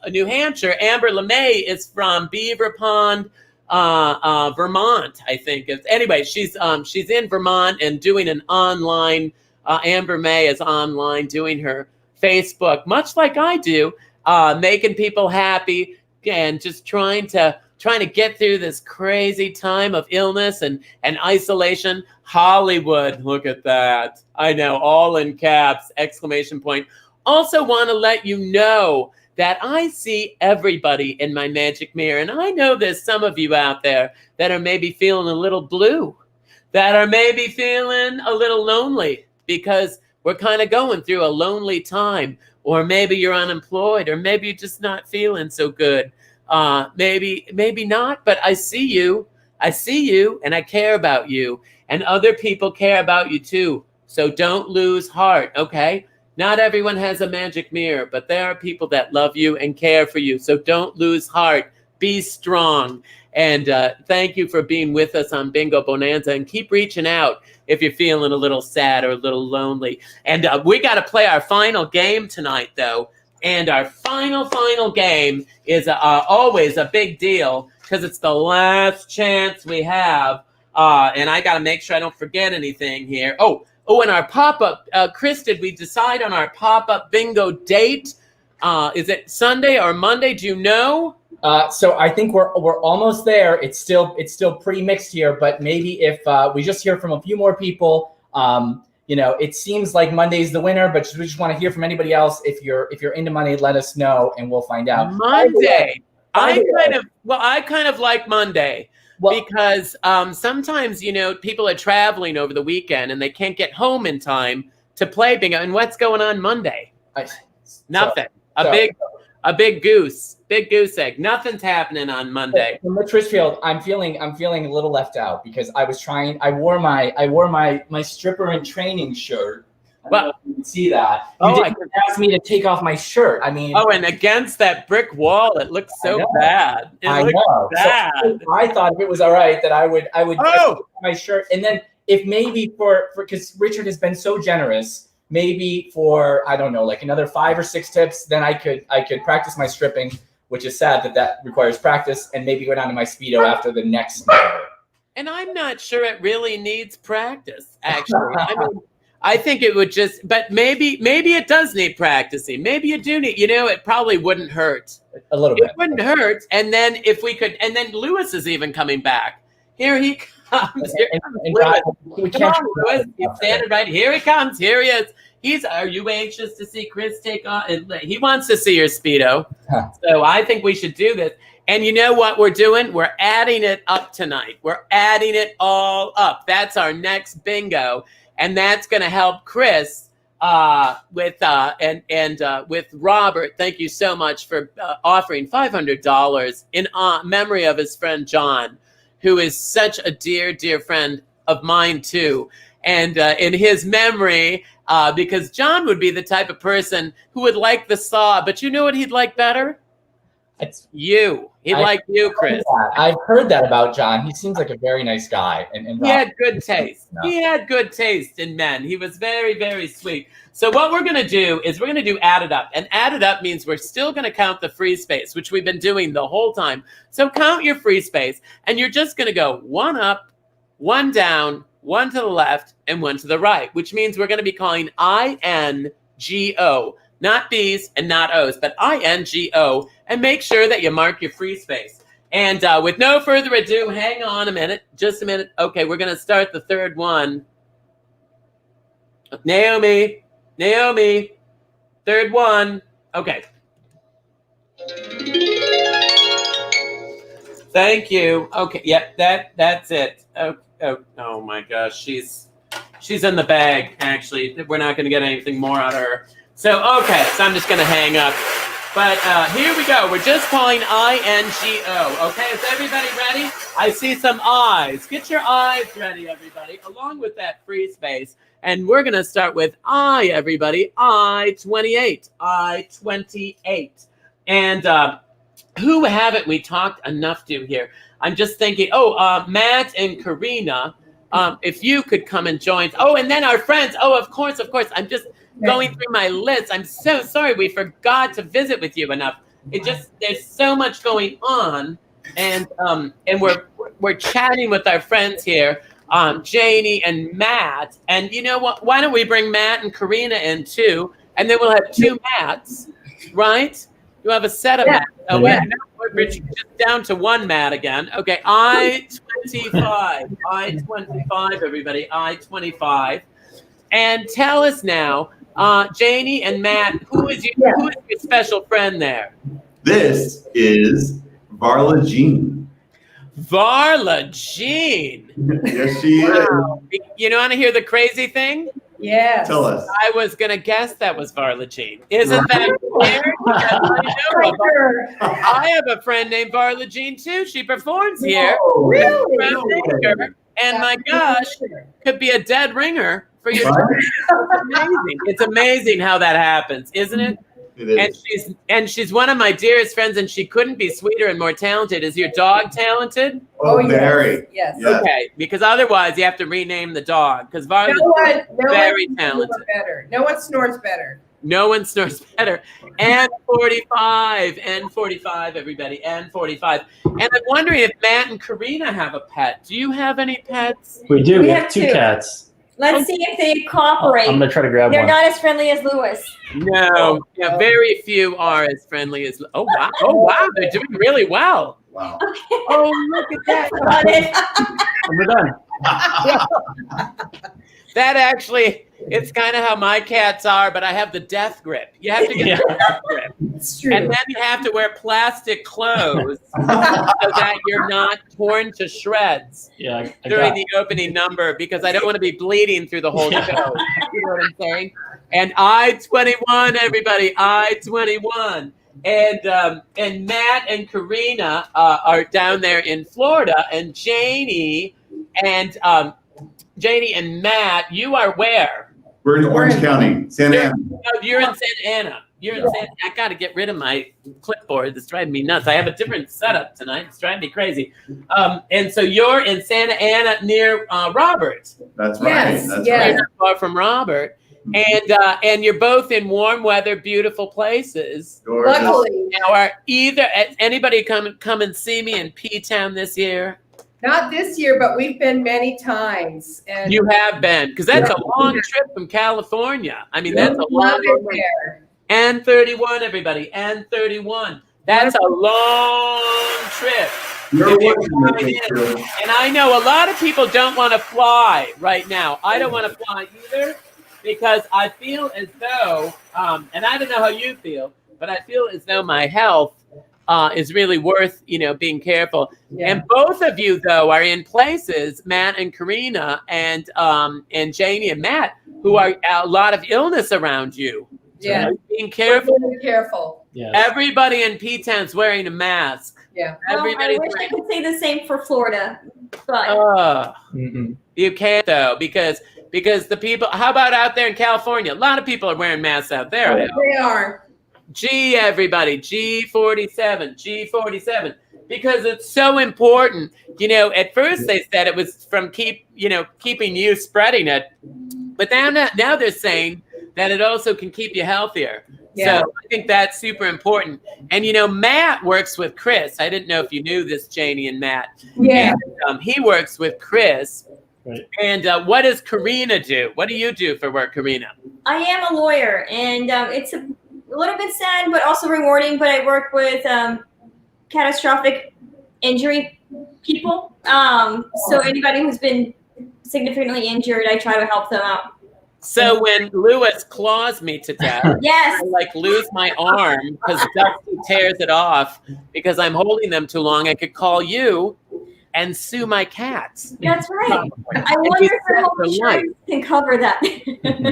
New Hampshire. Amber LeMay is from Beaver Pond, Vermont, I think. Anyway, she's in Vermont and doing an online. Amber May is online doing her Facebook, much like I do, making people happy and just trying to get through this crazy time of illness and isolation. Hollywood, look at that. I know, all in caps, exclamation point. Also want to let you know that I see everybody in my magic mirror. And I know there's some of you out there that are maybe feeling a little blue, that are maybe feeling a little lonely because we're kind of going through a lonely time, or maybe you're unemployed, or maybe you're just not feeling so good. Maybe not, but I see you, and I care about you, and other people care about you too. So don't lose heart, okay? Not everyone has a magic mirror, but there are people that love you and care for you. So don't lose heart. Be strong. And thank you for being with us on Bingo Bonanza, and keep reaching out if you're feeling a little sad or a little lonely. And we got to play our final game tonight, though. And our final game is always a big deal because it's the last chance we have. And I got to make sure I don't forget anything here. Oh, and our pop-up, Chris, did we decide on our pop-up bingo date? Is it Sunday or Monday? Do you know? So I think we're almost there. It's still pretty mixed here, but maybe if we just hear from a few more people, it seems like Monday's the winner, but we just want to hear from anybody else. If you're into Monday, let us know and we'll find out. Monday. I kind of like Monday because sometimes people are traveling over the weekend and they can't get home in time to play bingo. And what's going on Monday? Nothing. A big goose egg. Nothing's happening on Monday. From Rich Richfield, I'm feeling a little left out because I wore my stripper in training shirt. Well, you can see that. You didn't ask me to take off my shirt. I mean, and against that brick wall, it looks so bad. I know. Bad. So I thought if it was all right that I would take off my shirt, and then if maybe for because Richard has been so generous. Maybe for, I don't know, like another 5 or 6 tips, then I could practice my stripping. which is sad that requires practice and maybe go down to my Speedo after the next number. And I'm not sure it really needs practice, actually. I mean, I think it would just, but maybe it does need practicing. Maybe you do need, it probably wouldn't hurt. A little bit. It wouldn't hurt. And then if we could, and then Lewis is even coming back. Here he comes. Here comes Lewis. Come on, Lewis. He's standing right. Here he comes. Here he is. Are you anxious to see Chris take on? He wants to see your Speedo. So I think we should do this. And you know what we're doing? We're adding it up tonight. We're adding it all up. That's our next bingo. And that's going to help Chris with Robert. Thank you so much for offering $500 in memory of his friend John, who is such a dear, dear friend of mine too. And in his memory, because John would be the type of person who would like the saw, but you know what he'd like better? It's you. He'd like you, Chris. I've heard that about John. He seems like a very nice guy. And he had good taste. No. He had good taste in men. He was very, very sweet. So what we're going to do is we're going to do add it up. And add it up means we're still going to count the free space, which we've been doing the whole time. So count your free space, and you're just going to go one up, one down, one to the left, and one to the right, which means we're going to be calling INGO. Not B's and not O's, but INGO, and make sure that you mark your free space. And with no further ado, hang on a minute, just a minute. Okay, we're going to start the third one. Naomi, third one. Okay. Thank you. Okay, yep, that's it. Oh my gosh, she's in the bag, actually. We're not going to get anything more out of her. So I'm just going to hang up. But here we go. We're just calling INGO. Okay, is everybody ready? I see some eyes. Get your eyes ready, everybody, along with that free space. And we're going to start with everybody. I-28. I-28. And who haven't we talked enough to here? I'm just thinking, Matt and Karina, if you could come and join. Oh, and then our friends. Oh, of course. I'm just going through my list. I'm so sorry we forgot to visit with you enough. There's so much going on, and we're chatting with our friends here, Janie and Matt. And you know what? Why don't we bring Matt and Karina in too, and then we'll have two Matts, right? You have a set of Matts. Oh wait, we're just down to one Matt again. Okay, I-25, I-25, everybody, I-25, and tell us now. Janie and Matt, who is your special friend there? This is Varla Jean. Varla Jean. Yes, she is. You want to hear the crazy thing? Yes. Tell us. I was going to guess that was Varla Jean. Isn't that weird? I have a friend named Varla Jean too. She performs here. Really? And my gosh, could be a dead ringer for your It's amazing how that happens, isn't it? It is. And she's one of my dearest friends, and she couldn't be sweeter and more talented. Is your dog talented? Oh, very. Yes. Okay, because otherwise you have to rename the dog, because Varla's very talented. No one snores better. No one snores better. And 45, everybody, and 45. And I'm wondering if Matt and Karina have a pet. Do you have any pets? We do. We have two cats. Let's see if they cooperate. I'm going to try to grab They're one. not as friendly as Lewis. No. Yeah, very few are as friendly as... Oh, wow. They're doing really well. Wow. Oh, look at that. And we're done. That actually, it's kind of how my cats are, but I have the death grip. You have to get the death grip. It's true. And then you have to wear plastic clothes so that you're not torn to shreds during the opening number, because I don't want to be bleeding through the whole show. You know what I'm saying? And I-21, everybody, I-21. And Matt and Karina are down there in Florida, and Janie and Matt, you are where? We're in Orange County, Santa Ana. You're in Santa Ana. I got to get rid of my clipboard. It's driving me nuts. I have a different setup tonight. It's driving me crazy. And so you're in Santa Ana near Robert. That's right. Yes, That's yes. right. You're not far from Robert. And you're both in warm weather, beautiful places. Luckily. Now, are anybody come and see me in P-Town this year? Not this year, but we've been many times. And You have been, because that's a long trip from California. I mean, that's a long love it there. N31, everybody, N31. That's a long trip. You're If you watching fly this in. picture. And I know a lot of people don't want to fly right now. I don't want to fly either because I feel as though, and I don't know how you feel, but I feel as though my health is really worth, being careful. Yeah. And both of you, though, are in places, Matt and Karina and Janie and Matt, who are a lot of illness around you. Yeah. So being careful. Be careful. Yeah. Everybody in P-Town's wearing a mask. Yeah. Well, I Everybody's wish I wearing. could say the same for Florida, but You can't though because the people. How about out there in California? A lot of people are wearing masks out there. I hope. They are. G everybody, G47, because it's so important. At first they said it was from keeping you spreading it, but now they're saying that it also can keep you healthier. Yeah. So I think that's super important. And Matt works with Chris. I didn't know if you knew this, Janie and Matt. Yeah. And, he works with Chris. Right. And what does Karina do? What do you do for work, Karina? I am a lawyer, and it's a little bit sad, but also rewarding. But I work with catastrophic injury people. So anybody who's been significantly injured, I try to help them out. So when Lewis claws me to death, Yes. I lose my arm because Dusty tears it off because I'm holding them too long. I could call you and sue my cats. That's right. I And wonder be if your set home for life. insurance can cover that.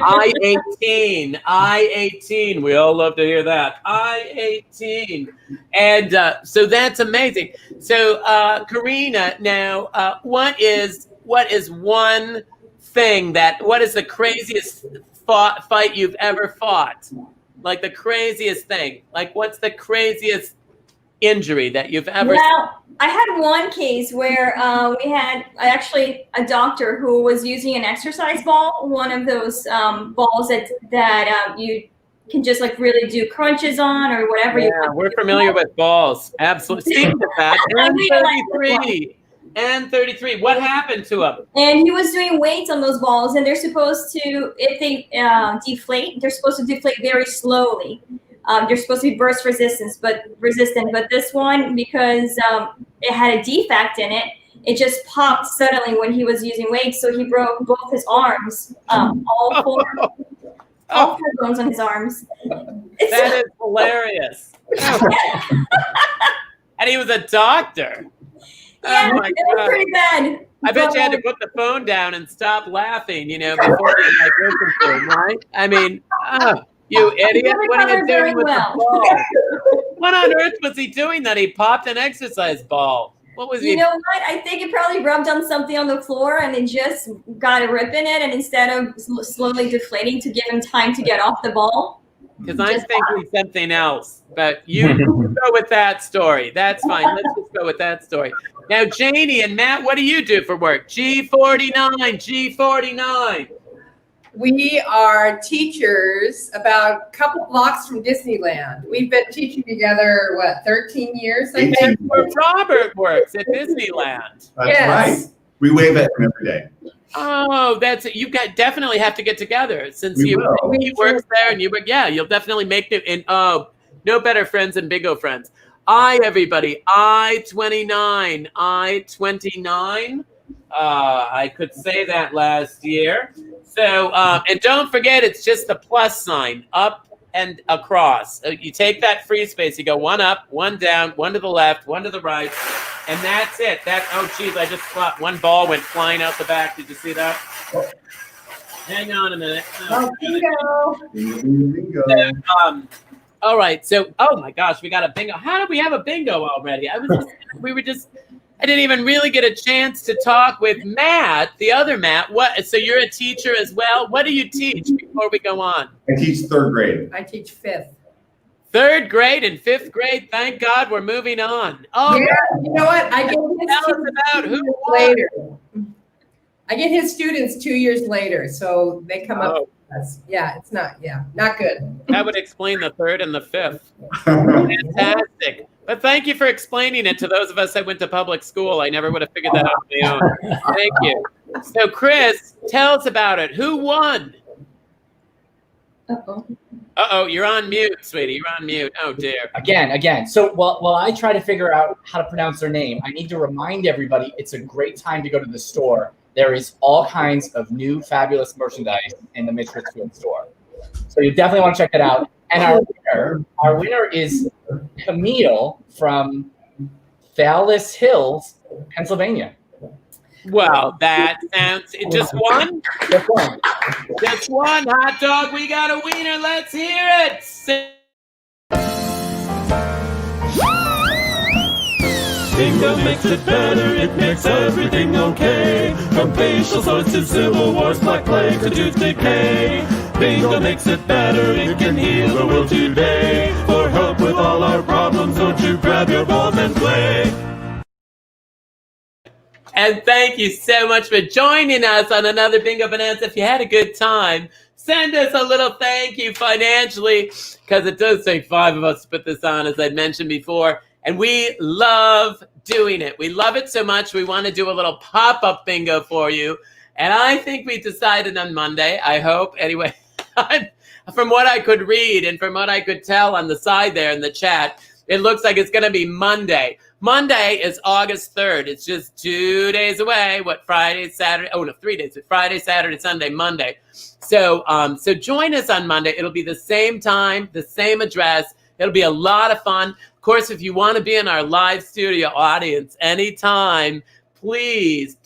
I-18. We all love to hear that. I-18. And so that's amazing. So Karina, now what is one thing what is the craziest fight you've ever fought? Like the craziest thing? Like what's the craziest injury that you've ever Well, I had one case where we had actually a doctor who was using an exercise ball, one of those balls that you can just really do crunches on or whatever. Yeah, we're familiar with balls. Absolutely. Speaking of that, N33. What happened to him? And he was doing weights on those balls, and they're supposed to, if they deflate, they're supposed to deflate very slowly. They're supposed to be burst resistant, but this one, because it had a defect in it, it just popped suddenly when he was using weights. So he broke both his arms, all four bones on his arms. That is hilarious. And he was a doctor. Yeah, oh my it was God. pretty bad. I bet you had to put the phone down and stop laughing, before you listen to him, right? I mean, you idiot! What are you doing with the ball? What on earth was he doing that he popped an exercise ball? What was he? You know what? I think it probably rubbed on something on the floor and it just got a rip in it. And instead of slowly deflating to give him time to get off the ball. Because I'm thinking something else. But you go with that story. That's fine. Let's just go with that story. Now, Janie and Matt, what do you do for work? G49. We are teachers about a couple blocks from Disneyland. We've been teaching together, 13 years? I think? That's where Robert works at Disneyland. That's Yes. right. We wave at him every day. Oh, that's it. You definitely have to get together since We will. he works there and you work. Yeah, you'll definitely make it. And no better friends than Bingo friends. Everybody, I-29. I could say that last year. So, and don't forget, it's just the plus sign, up and across. You take that free space, you go one up, one down, one to the left, one to the right, and that's it. Oh, geez, I just thought one ball went flying out the back. Did you see that? Hang on a minute. Bingo. So, all right. So, oh my gosh, we got a bingo. How did we have a bingo already? I didn't even really get a chance to talk with Matt, the other Matt. So you're a teacher as well? What do you teach before we go on? I teach third grade. I teach fifth. Third grade and fifth grade. Thank God we're moving on. Oh, yeah, you know what? I get tell us about who later. I get his students 2 years later, so they come up. Yeah, it's not. Yeah, not good. That would explain the third and the fifth. Fantastic. But thank you for explaining it to those of us that went to public school. I never would have figured that out on my own. Thank you. So, Chris, tell us about it. Who won? Uh-oh, you're on mute, sweetie. You're on mute. Oh, dear. Again. So while I try to figure out how to pronounce their name, I need to remind everybody it's a great time to go to the store. There is all kinds of new fabulous merchandise in the Mitch Richfield store. So you definitely want to check that out. And our winner is Camille from Fallis Hills, Pennsylvania. Well, that sounds just one? Just one. Just one hot dog. We got a wiener. Let's hear it. Bingo makes it better, it makes everything okay. From facial sores to civil wars, black plague to tooth decay. Bingo makes it better, it can heal the world today. For help with all our problems, don't you grab your balls and play. And thank you so much for joining us on another Bingo Bonanza. If you had a good time, send us a little thank you financially, because it does take 5 of us to put this on, as I mentioned before. And we love doing it. We love it so much, we want to do a little pop-up bingo for you. And I think we decided on Monday, I hope. Anyway, from what I could read and from what I could tell on the side there in the chat, it looks like it's going to be Monday. Monday is August 3rd. It's just 2 days away. What, Friday, Saturday? Oh, no, 3 days. Friday, Saturday, Sunday, Monday. So join us on Monday. It'll be the same time, the same address. It'll be a lot of fun. Of course, if you want to be in our live studio audience anytime, please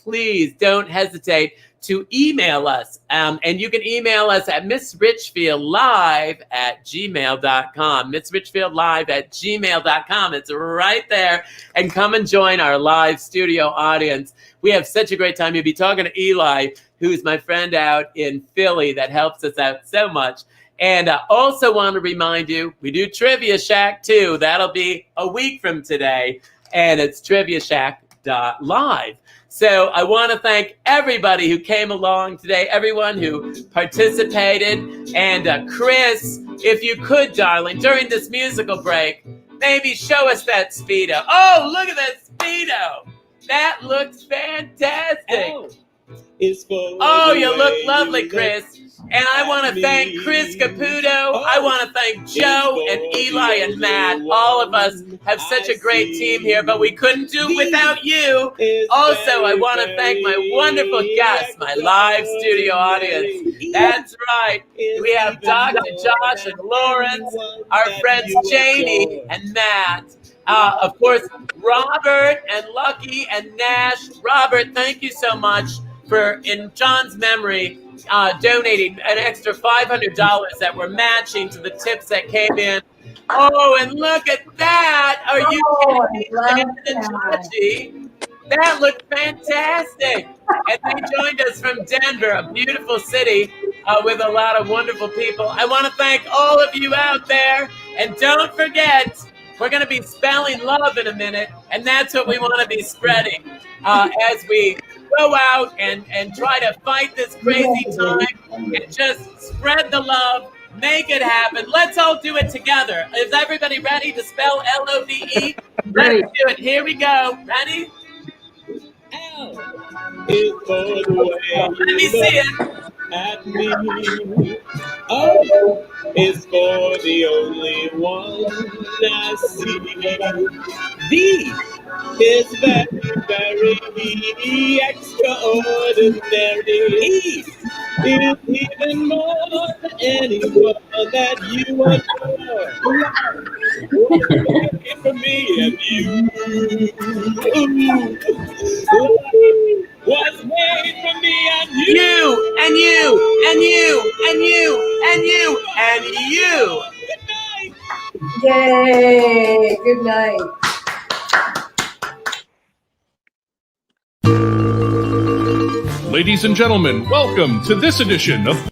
don't hesitate to email us. And you can email us at missrichfieldlive@gmail.com. missrichfieldlive@gmail.com. It's right there. And come and join our live studio audience. We have such a great time. You'll be talking to Eli, who's my friend out in Philly that helps us out so much. And I also want to remind you, we do Trivia Shack too. That'll be a week from today. And it's TriviaShack.live. So I want to thank everybody who came along today, everyone who participated. And Chris, if you could, darling, during this musical break, maybe show us that Speedo. Oh, look at that Speedo. That looks fantastic. Oh, you look lovely, Chris. And I want to thank Chris Caputo. I want to thank Joe and Eli and Matt. All of us have such a great team here, but we couldn't do it without you. Also, I want to thank my wonderful guests, my live studio audience. That's right. We have Dr. Josh and Lawrence, our friends Janie and Matt. Of course, Robert and Lucky and Nash. Robert, thank you so much for, in John's memory, donating an extra $500 that we're matching to the tips that came in. Oh, and look at that! Are you kidding me? That looked fantastic. And they joined us from Denver, a beautiful city with a lot of wonderful people. I want to thank all of you out there. And don't forget, we're going to be spelling love in a minute, and that's what we want to be spreading as we go out and try to fight this crazy time and just spread the love, make it happen. Let's all do it together. Is everybody ready to spell L-O-V-E? Let's do it. Here we go. Ready? L is for the way. Let me see it. At me. O is for the only one I see. V is very, very extraordinary. E is even more than anyone that you adore. For me and you. Was made for me and you. You and you and you and you and you and you. Good night. Yay! Good night. Ladies and gentlemen, welcome to this edition of